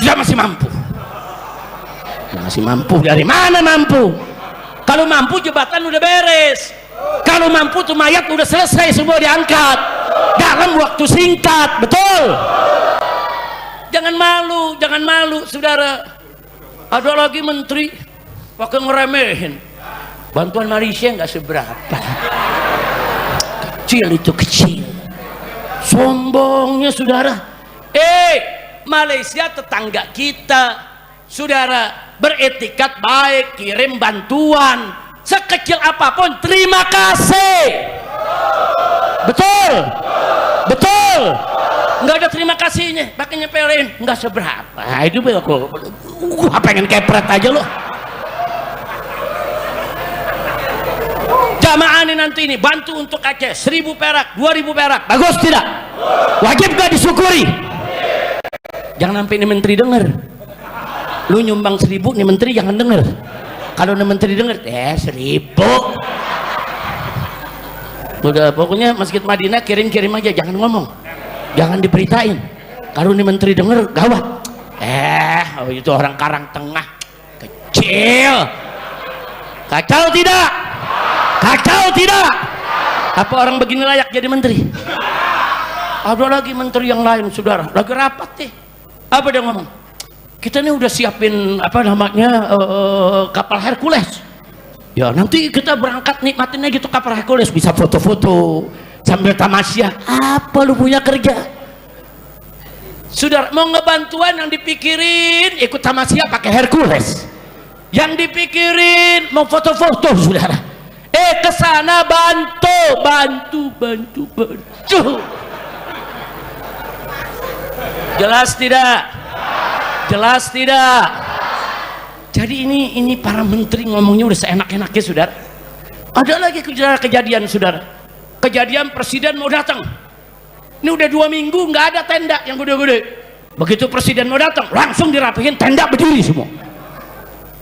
kita masih mampu. Masih mampu dari mana mampu? Kalau mampu jembatan udah beres, kalau mampu tuh mayat udah selesai semua diangkat dalam waktu singkat, betul. Jangan malu, saudara. Ada lagi menteri pakai ngeremehin bantuan Malaysia, nggak seberapa. Itu kecil, sombongnya, saudara. Malaysia tetangga kita, saudara, beretikat baik, kirim bantuan sekecil apapun, terima kasih. Betul, nggak ada terima kasihnya, pakai nyepelin, nggak seberapa. Itu aku pengen kepret aja loh. Jamaah ini nanti ini bantu untuk Aceh 1.000 perak, 2.000 perak, bagus tidak? Wajib gak disyukuri? Jangan sampai ini menteri denger. Lu nyumbang 1.000, nih menteri jangan denger. Kalau nih menteri denger, 1.000. Udah, pokoknya Masjid Madinah kirim-kirim aja, jangan ngomong, jangan diberitain. Kalau nih menteri denger, gawat. Itu orang Karang Tengah kecil. Kacau tidak? Kacau tidak? Apa orang begini layak jadi menteri? Ada lagi menteri yang lain, saudara, lagi rapat nih. Apa dia ngomong? Kita nih udah siapin apa namanya kapal Hercules. Ya nanti kita berangkat nikmatinnya gitu kapal Hercules, bisa foto-foto sambil tamasya. Apa lu punya kerja? Saudara, mau ngebantuan yang dipikirin ikut tamasya pakai Hercules. Yang dipikirin mau foto-foto, saudara. Kesana bantu. Jelas tidak? Jelas tidak? Jadi ini para menteri ngomongnya udah seenak-enaknya, saudara. Ada lagi kejadian, saudara. Kejadian presiden mau datang. Ini udah 2 minggu nggak ada tenda yang gede-gede. Begitu presiden mau datang, langsung dirapihin, tenda berdiri semua.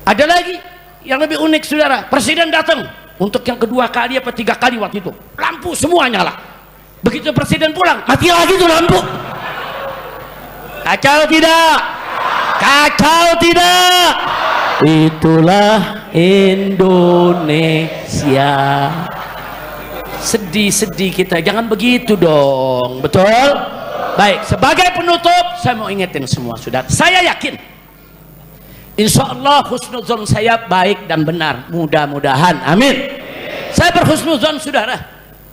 Ada lagi yang lebih unik, saudara. Presiden datang untuk yang kedua kali apa 3 kali waktu itu, lampu semua nyala. Begitu presiden pulang, mati lagi tuh lampu. Kacau tidak? Kacau tidak? Itulah Indonesia. Sedih-sedih kita, jangan begitu dong, betul? Baik, sebagai penutup saya mau ingetin semua, saudara. Saya yakin insya Allah husnuzon saya baik dan benar, mudah-mudahan, amin. Saya berhusnuzon, saudara.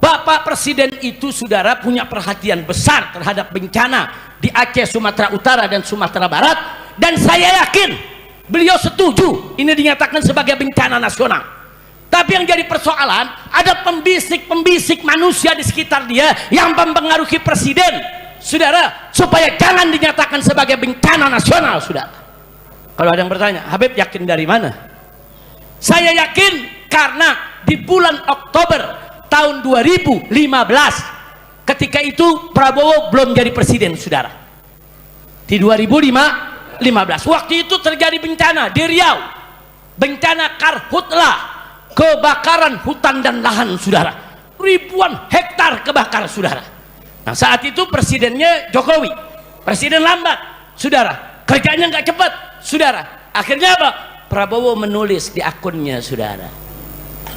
Bapak Presiden itu, saudara, punya perhatian besar terhadap bencana di Aceh, Sumatera Utara dan Sumatera Barat, dan saya yakin beliau setuju ini dinyatakan sebagai bencana nasional. Tapi yang jadi persoalan, ada pembisik-pembisik manusia di sekitar dia yang mempengaruhi presiden, saudara, supaya jangan dinyatakan sebagai bencana nasional, saudara. Kalau ada yang bertanya, Habib yakin dari mana? Saya yakin karena di bulan Oktober tahun 2015, ketika itu Prabowo belum jadi presiden, saudara. Di 2015, waktu itu terjadi bencana di Riau, bencana karhutla, kebakaran hutan dan lahan, saudara. Ribuan hektar kebakar, saudara. Nah, saat itu presidennya Jokowi, presiden lambat, saudara, kerjanya nggak cepat, saudara. Akhirnya apa? Prabowo menulis di akunnya, saudara.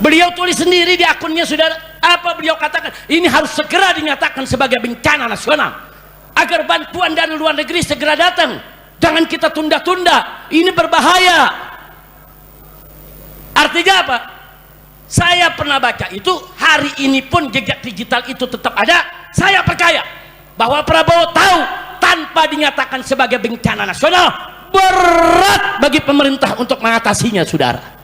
Beliau tulis sendiri di akunnya, saudara. Apa beliau katakan? Ini harus segera dinyatakan sebagai bencana nasional agar bantuan dari luar negeri segera datang. Jangan kita tunda-tunda, ini berbahaya. Artinya apa? Saya pernah baca itu, hari ini pun jejak digital itu tetap ada. Saya percaya bahwa Prabowo tahu tanpa dinyatakan sebagai bencana nasional berat bagi pemerintah untuk mengatasinya, saudara.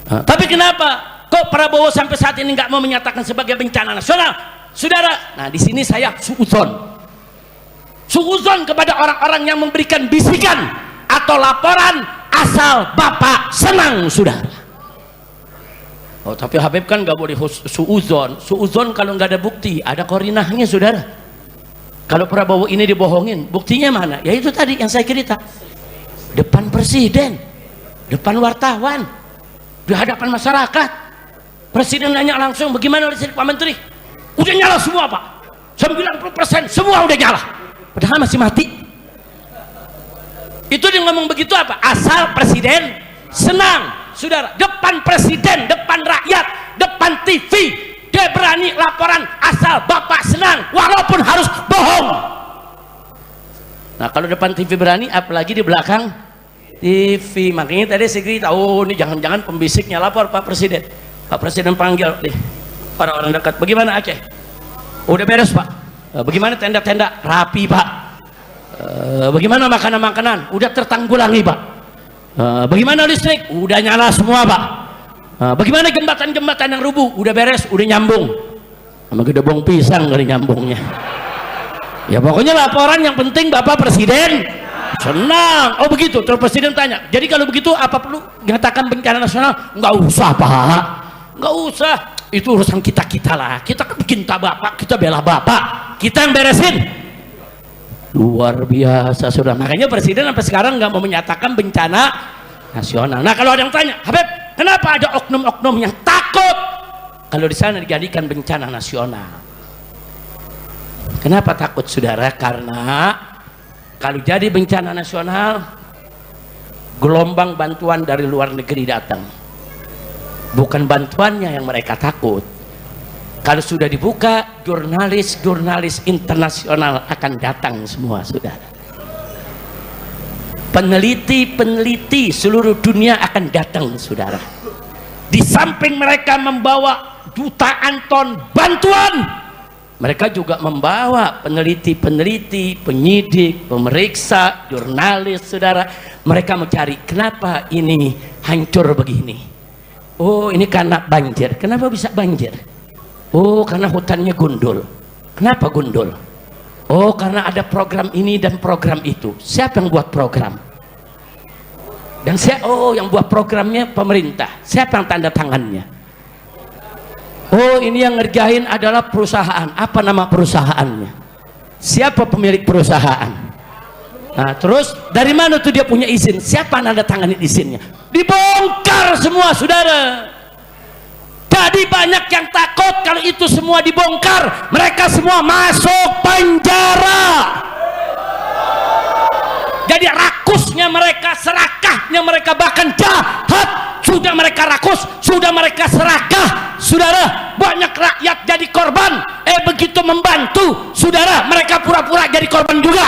Tapi kenapa kok Prabowo sampai saat ini nggak mau menyatakan sebagai bencana nasional, saudara? Nah, di sini saya suuzon kepada orang-orang yang memberikan bisikan atau laporan asal Bapak senang, saudara. Oh, tapi Habib kan nggak boleh suuzon kalau nggak ada bukti, ada korinahnya, saudara. Kalau Prabowo ini dibohongin, buktinya mana? Ya itu tadi yang saya cerita, depan presiden, depan wartawan, di hadapan masyarakat. Presiden nanya langsung, bagaimana listrik Pak Menteri? Udah nyala semua, Pak. 90% semua udah nyala, padahal masih mati. Itu dia ngomong begitu apa? Asal presiden senang, saudara. Depan presiden, depan rakyat, depan TV, dia berani laporan asal Bapak senang walaupun harus bohong. Nah, kalau depan TV berani, apalagi di belakang TV. Makanya tadi saya kira, oh ini jangan-jangan pembisiknya lapor Pak Presiden. Pak Presiden panggil nih orang-orang dekat, bagaimana Aceh? Udah beres, Pak. Bagaimana tenda-tenda? Rapi, Pak. Bagaimana makanan-makanan? Udah tertanggulangi, Pak. Bagaimana listrik? Udah nyala semua, Pak. Bagaimana jembatan-jembatan yang rubuh? Udah beres, udah nyambung. Sama gedebong pisang dari nyambungnya. Ya pokoknya laporan yang penting Bapak Presiden senang. Oh begitu. Terus Presiden tanya, jadi kalau begitu apa perlu nyatakan bencana nasional? Nggak usah, Pak. Nggak usah. Itu urusan kita lah. Kita kan cinta Bapak, kita bela Bapak, kita yang beresin. Luar biasa, saudara. Makanya Presiden sampai sekarang nggak mau menyatakan bencana nasional. Nah, kalau ada yang tanya, Habib, kenapa ada oknum-oknum yang takut kalau di sana dijadikan bencana nasional? Kenapa takut, saudara? Karena kalau jadi bencana nasional, gelombang bantuan dari luar negeri datang. Bukan bantuannya yang mereka takut. Kalau sudah dibuka, jurnalis internasional akan datang semua, saudara. Peneliti seluruh dunia akan datang, saudara. Di samping mereka membawa jutaan ton bantuan, mereka juga membawa peneliti, penyidik, pemeriksa, jurnalis, saudara. Mereka mencari kenapa ini hancur begini. Oh, ini karena banjir. Kenapa bisa banjir? Oh, karena hutannya gundul. Kenapa gundul? Oh, karena ada program ini dan program itu. Siapa yang buat program? Dan yang buat programnya pemerintah. Siapa yang tanda tangannya? Oh, ini yang ngerjain adalah perusahaan. Apa nama perusahaannya? Siapa pemilik perusahaan? Nah, terus dari mana tuh dia punya izin? Siapa nanda tanganin izinnya? Dibongkar semua, saudara. Jadi banyak yang takut kalau itu semua dibongkar, mereka semua masuk penjara. Jadi rakusnya mereka, serakahnya mereka, bahkan jahat sudah mereka rakus, sudah mereka serakah, saudara. Banyak rakyat jadi korban, begitu membantu, saudara, mereka pura-pura jadi korban juga.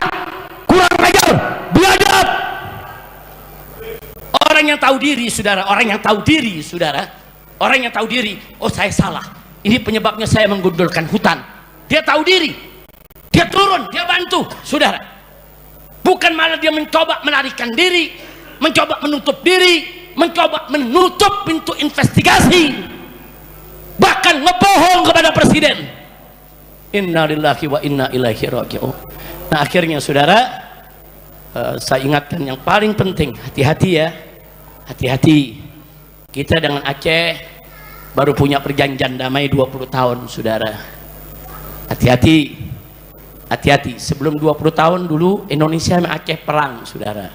Kurang ajar, biadab. Orang yang tahu diri, saudara, orang yang tahu diri, saudara, orang yang tahu diri, oh saya salah, ini penyebabnya saya menggundulkan hutan. Dia tahu diri, dia turun, dia bantu, saudara. Bukan malah dia mencoba melarikan diri, mencoba menutup diri, mencoba menutup pintu investigasi, bahkan ngebohong kepada presiden. Innalillahi wa inna ilaihi raji'un. Nah, akhirnya saudara, saya ingatkan yang paling penting, hati-hati ya, hati-hati. Kita dengan Aceh baru punya perjanjian damai 20 tahun, saudara. Hati-hati, hati-hati. Sebelum 20 tahun dulu Indonesia sama Aceh perang, saudara.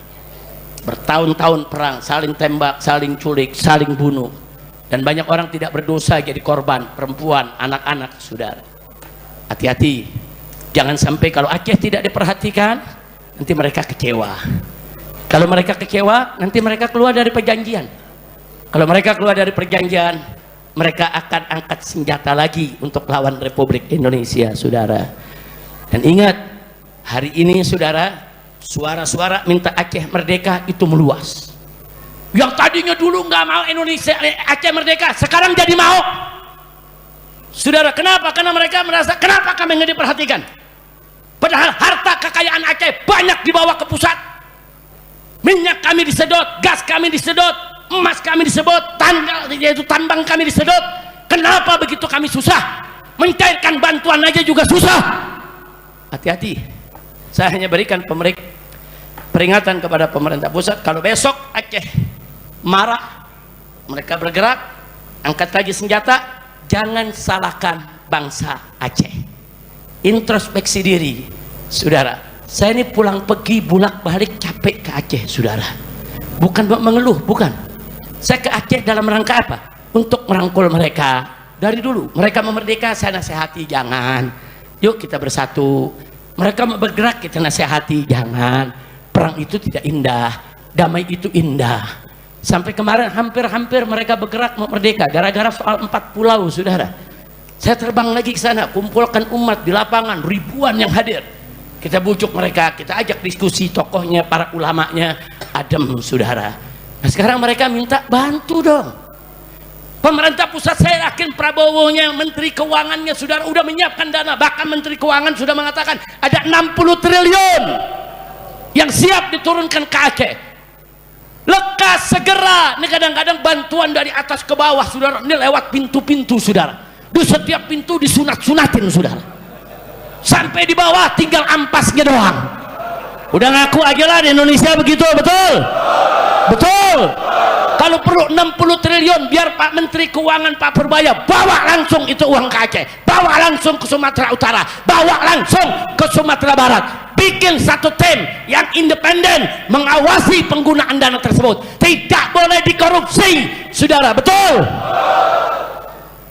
Bertahun-tahun perang, saling tembak, saling culik, saling bunuh. Dan banyak orang tidak berdosa jadi korban, perempuan, anak-anak, saudara. Hati-hati. Jangan sampai kalau Aceh tidak diperhatikan, nanti mereka kecewa. Kalau mereka kecewa, nanti mereka keluar dari perjanjian. Kalau mereka keluar dari perjanjian, mereka akan angkat senjata lagi untuk lawan Republik Indonesia, saudara. Dan ingat, hari ini saudara, suara-suara minta Aceh merdeka itu meluas. Yang tadinya dulu nggak mau Indonesia Aceh merdeka, sekarang jadi mau. Saudara, kenapa? Karena mereka merasa, kenapa kami nggak diperhatikan? Padahal harta kekayaan Aceh banyak dibawa ke pusat. Minyak kami disedot, gas kami disedot, emas kami disedot, yaitu tambang kami disedot. Kenapa begitu kami susah? Mencairkan bantuan aja juga susah. Hati-hati. Saya hanya berikan peringatan kepada pemerintah pusat, kalau besok Aceh marah, mereka bergerak, angkat lagi senjata, jangan salahkan bangsa Aceh. Introspeksi diri, saudara. Saya ini pulang pergi bolak-balik capek ke Aceh, saudara. Bukan mengeluh, bukan. Saya ke Aceh dalam rangka apa? Untuk merangkul mereka. Dari dulu mereka memerdeka, saya nasihati jangan. Yuk kita bersatu. Mereka mau bergerak, kita nasihati jangan. Perang itu tidak indah, damai itu indah. Sampai kemarin hampir-hampir mereka bergerak mau merdeka gara-gara soal 4 pulau, saudara. Saya terbang lagi ke sana, kumpulkan umat di lapangan, ribuan yang hadir. Kita bujuk mereka, kita ajak diskusi, tokohnya, para ulamanya, adem, saudara. Nah sekarang mereka minta bantu dong. Pemerintah pusat, saya yakin Prabowo-nya, Menteri Keuangannya, saudara, udah menyiapkan dana. Bahkan Menteri Keuangan sudah mengatakan ada 60 triliun yang siap diturunkan ke Aceh. Lekas segera. Ini kadang-kadang bantuan dari atas ke bawah, saudara. Ini lewat pintu-pintu, saudara. Di setiap pintu disunat-sunatin, saudara. Sampai di bawah tinggal ampasnya doang. Udah ngaku aja lah di Indonesia begitu, betul? Betul. Kalau perlu 60 triliun biar Pak Menteri Keuangan Pak Purbaya bawa langsung itu uang ke Aceh, bawa langsung ke Sumatera Utara, bawa langsung ke Sumatera Barat. Bikin satu tim yang independen mengawasi penggunaan dana tersebut. Tidak boleh dikorupsi, saudara, betul?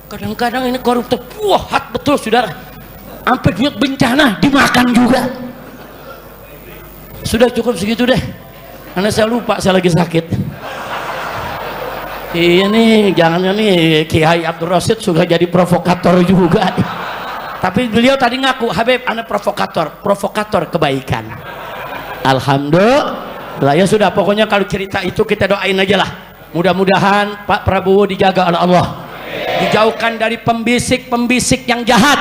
Kadang-kadang ini koruptor puhat betul, saudara. Sampai duit bencana dimakan juga. Sudah cukup segitu deh, karena saya lupa saya lagi sakit. Iya nih, jangan nih Kiai Abdul Rasid sudah jadi provokator juga. Tapi beliau tadi ngaku, Habib anak provokator kebaikan. Alhamdulillah ya sudah, pokoknya kalau cerita itu kita doain aja lah. Mudah-mudahan Pak Prabowo dijaga oleh Allah, dijauhkan dari pembisik-pembisik yang jahat,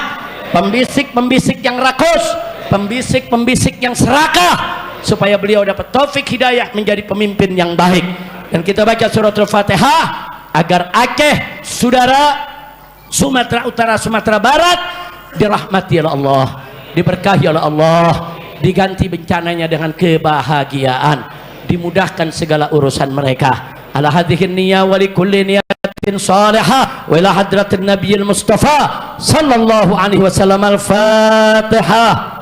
pembisik-pembisik yang rakus, pembisik-pembisik yang serakah, supaya beliau dapat taufik hidayah menjadi pemimpin yang baik. Dan kita baca suratul Fatihah agar Aceh, saudara, Sumatera Utara, Sumatera Barat dirahmati oleh Allah, diberkahi oleh Allah, diganti bencananya dengan kebahagiaan. dimudahkan segala urusan mereka. Ala hadhihi niyya wa li kulli niyatin salihah wa ila hadratin nabiyil mustafa sallallahu alaihi wasallam. Al-Fatihah.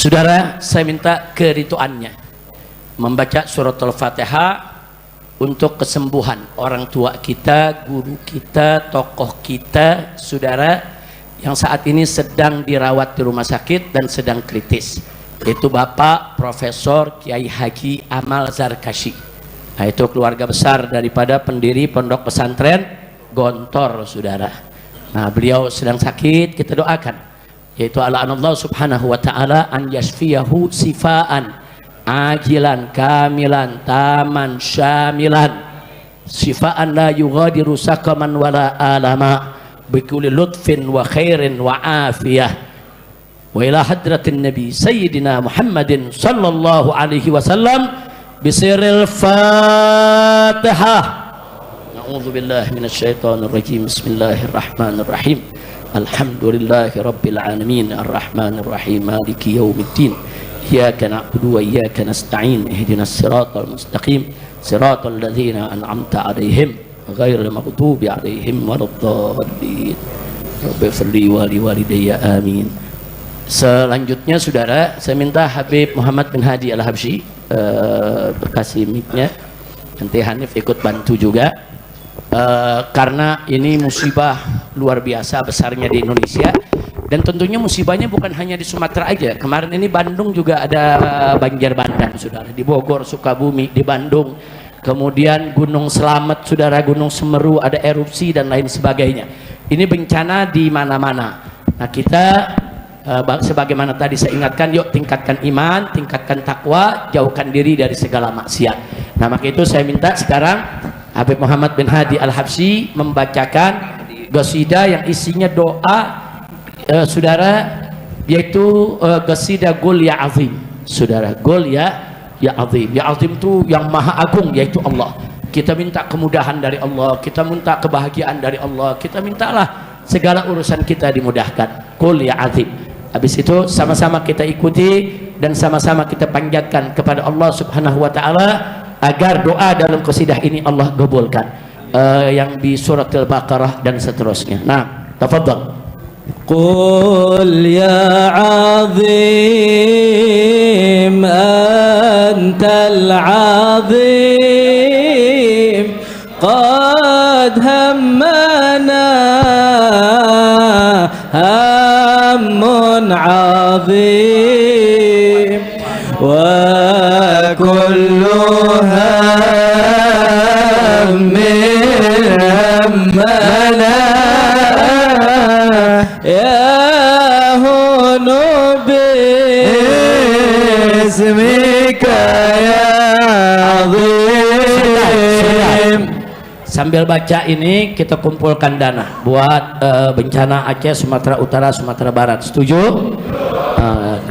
Saudara, saya minta kerituannya membaca surat Al-Fatihah untuk kesembuhan orang tua kita, guru kita, tokoh kita, saudara yang saat ini sedang dirawat di rumah sakit dan sedang kritis, yaitu Bapak Profesor Kiai Haji Amal Zarkashi. Nah, itu keluarga besar daripada pendiri Pondok Pesantren Gontor, saudara. Nah, beliau sedang sakit, kita doakan yaitu Allah subhanahu wa ta'ala an yasfiyahu sifaan ajilan kamilan taman syamilan sifaan la yughadiru sakaman wala alama bikulli lutfin wa khairin wa afiyah wa ila hadratin nabi sayyidina Muhammadin sallallahu alaihi wasallam bisiril Fatihah. A'udzu billahi minasyaitonir rajim. Bismillahirrahmanirrahim. Alhamdulillahi rabbil alamin arrahmanir rahim maliki yaumiddin iyyaka na'budu wa iyyaka nasta'in ihdinas siratal mustaqim siratal ladzina an'amta 'alaihim ghairil maghdubi 'alaihim waladdallin rabbighfirli wa liwalidayya amin. Selanjutnya saudara, saya minta Habib Muhammad bin Hadi Al-Habsyi kasih mic-nya, nanti Hanif ikut bantu juga. Karena ini musibah luar biasa besarnya di Indonesia, dan tentunya musibahnya bukan hanya di Sumatera aja. Kemarin ini Bandung juga ada banjir bandang, saudara, di Bogor, Sukabumi, di Bandung, kemudian Gunung Selamet, saudara, Gunung Semeru ada erupsi dan lain sebagainya. Ini bencana di mana-mana. Nah, kita sebagaimana tadi saya ingatkan, yuk tingkatkan iman, tingkatkan takwa, jauhkan diri dari segala maksiat. Nah, maka itu saya minta sekarang Habib Muhammad bin Hadi Al-Habsyi membacakan qasidah yang isinya doa, saudara, yaitu qasidah Qul ya Azim, saudara. Qul ya Azim. Ya Azim itu yang maha agung, yaitu Allah. Kita minta kemudahan dari Allah, kita minta kebahagiaan dari Allah, kita mintalah segala urusan kita dimudahkan. Qul ya Azim. Habis itu sama-sama kita ikuti dan sama-sama kita panjatkan kepada Allah Subhanahu wa taala agar doa dalam qasidah ini Allah kabulkan, yang di surat Al-Baqarah dan seterusnya. Nah, tafadhal. Qul ya azim antal azim qad hammana hammun azim wa kullu Sambil baca ini kita kumpulkan dana buat bencana Aceh, Sumatera Utara, Sumatera Barat. Setuju?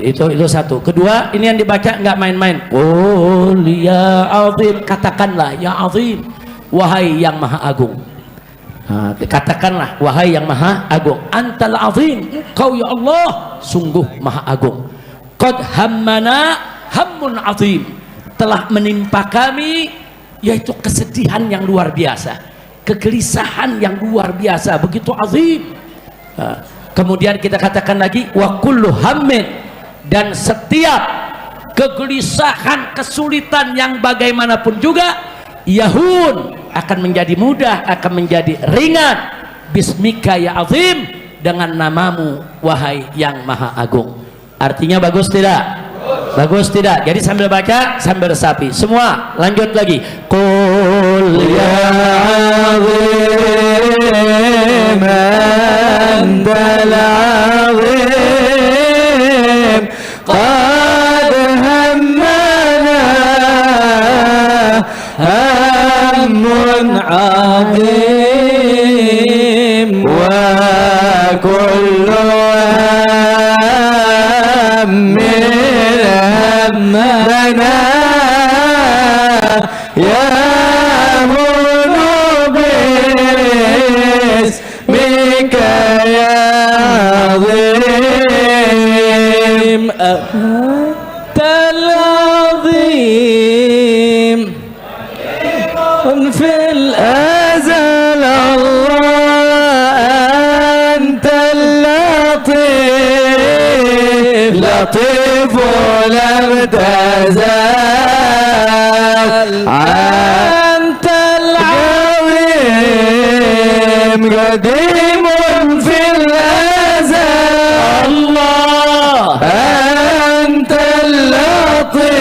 Itu satu. Kedua, ini yang dibaca nggak main-main. Qul ya azim, katakanlah ya azim, wahai yang maha agung. Katakanlah wahai yang maha agung. Antal azim, kau ya Allah sungguh maha agung. Qad hammana hammun azim, telah menimpa kami yaitu kesedihan yang luar biasa, kegelisahan yang luar biasa, begitu azim. Kemudian kita katakan lagi wa kullu hammin, dan setiap kegelisahan, kesulitan yang bagaimanapun juga yahun, akan menjadi mudah, akan menjadi ringan bismika ya azim, dengan namamu wahai yang maha agung. Artinya bagus tidak? Bagus tidak? Jadi sambil baca sambil resapi. Semua lanjut lagi. Qul ya azim antal azim qad hammana hammun azim wa kullu hammin ya حكيم في الأزل الله أنت اللطيف لطيف ولم تزال أنت العظيم قديم في الأزل الله أنت اللطيف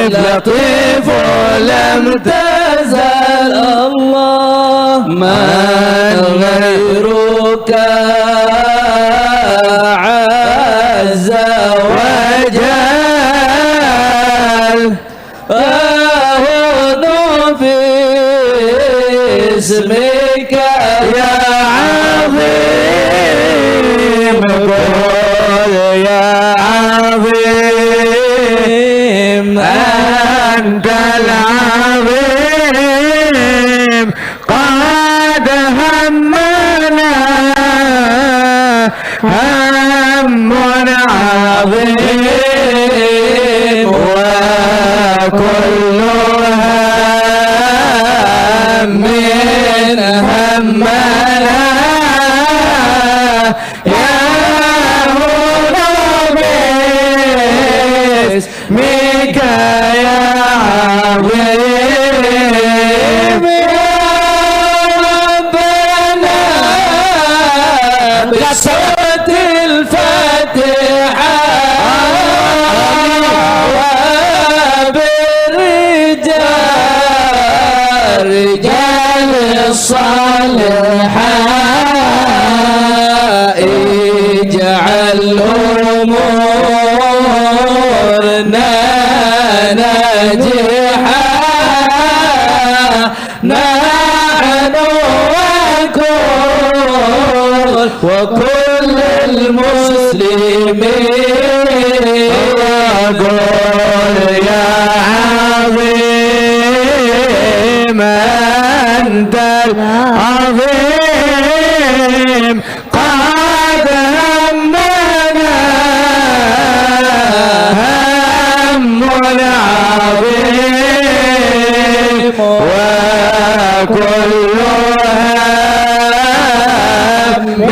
لطيف ولم تزل الله من غيرك عز وجل أهون في اسمك يا عظيم قل يا عظيم أنت العظيم قد همنا هم عظيم وكل هم همنا يا باسمك يا عظيم يا ربنا بصوت الفاتحة وبالرجال رجال الصالحات اجعل أمورنا ناجحة نحن وكل المسلمين قل يا عظيم أنت العظيم قد همنا هم عظيم وكل هم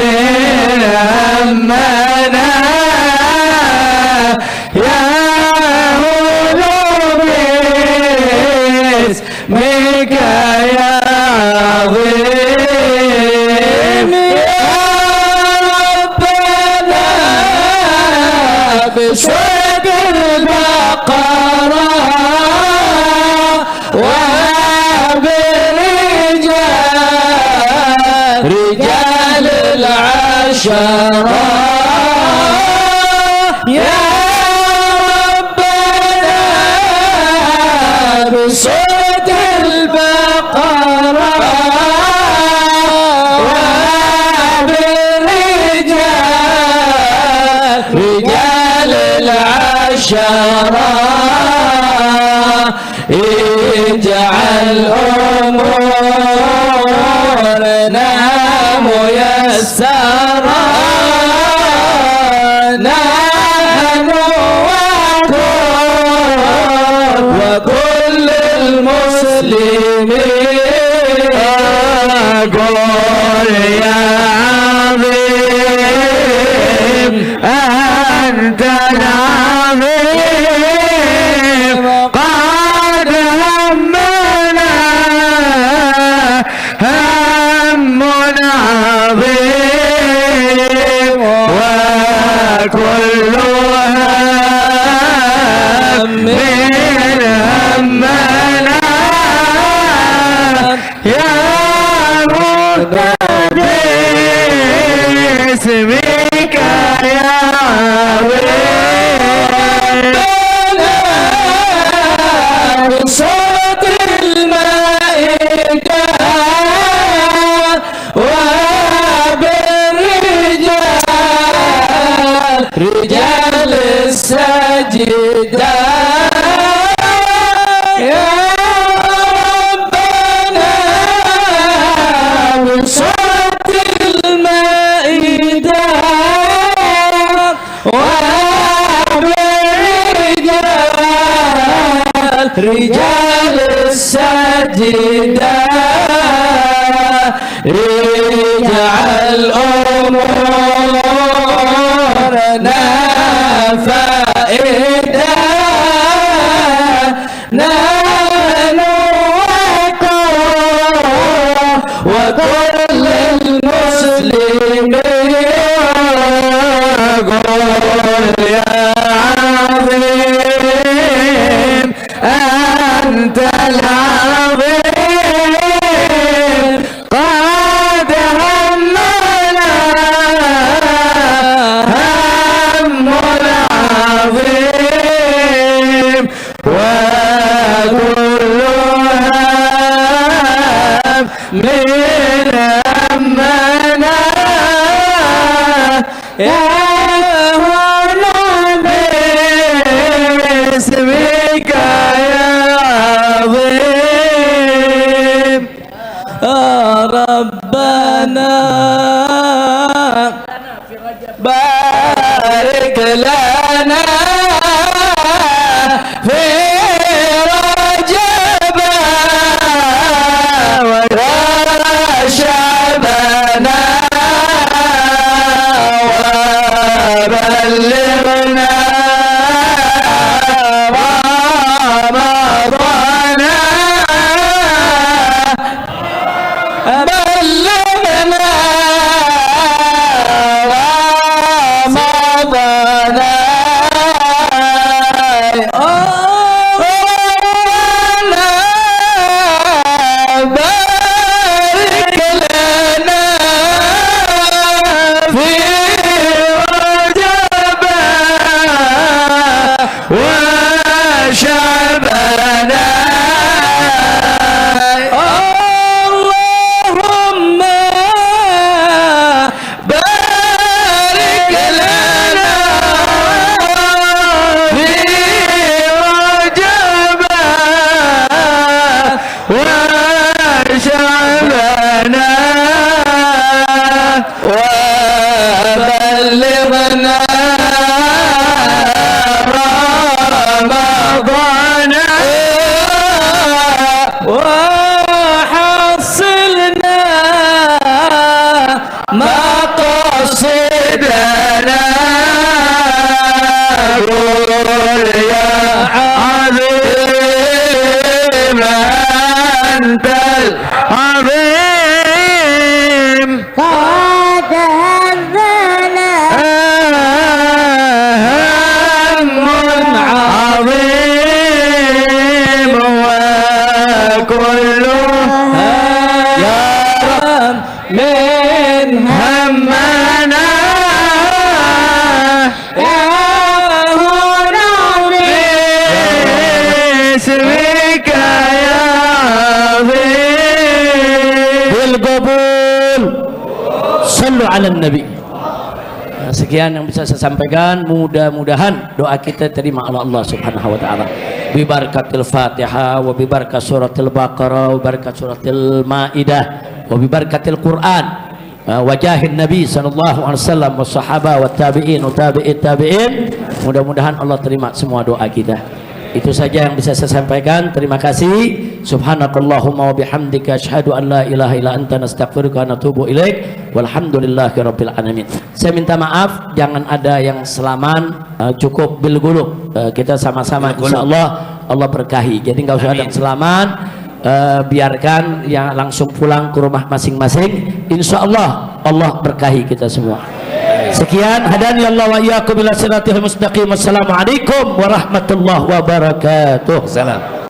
همنا يا باسمك يا عظيم يا ربنا بصوت البقرة وبالرجال رجال العشرة يا ربنا بصوت البقرة وبالرجال رجال العشرة اجعل أمورنا ميسرة نحن وكل المسلمين قل يا عظيم أنت العظيم قد همنا هم عظيم رجال السجدة اجعل أمورنا فائدة نحن وكل المسلمين قل يا عظيم أنت العظيم قد همنا هم العظيم وكل هم من همنا يا هنا باسمك يا عظيم يا ربنا بارك لنا في رجب وشعبنا وبلغنا رمضان بلغنا رمضان بارك لنا في رجب وشعبنا اللهم بارك لنا في رجب وشعبنا وبلغنا رمضان وحصلنا مقاصدنا قل يا عظيم أنت العظيم قد هذنا هم عظيم وكلها يا رب من همنا يا هنا باسمك يا عظيم بالقبول sallu ala nabi. Sekian yang bisa saya sampaikan, mudah-mudahan doa kita terima oleh Allah Subhanahu wa taala. Bi barakatil Fatihah wa bi barakat suratil Baqarah wa barakat suratil Maidah wa bi barakatil Quran wa jahin Nabi sallallahu alaihi wasallam wa sahaba wa tabi'in wa tabi'it tabi'in. Mudah-mudahan Allah terima semua doa kita. Itu saja yang bisa saya sampaikan. Terima kasih. Subhanakallahumma wa bihamdika asyhadu an la ilaha illa anta nastaghfiruka wa natubu ilaik. Walhamdulillahirabbil alamin. Saya minta maaf jangan ada yang selaman, cukup bil gulub. Kita sama-sama insyaallah Allah berkahi. Jadi enggak usah ada yang selaman. Biarkan yang langsung pulang ke rumah masing-masing. Insyaallah Allah berkahi kita semua. Sekian, hadani Allah wa iyyakum ila siratal mustaqim. Wassalamualaikum warahmatullahi wabarakatuh. Salam.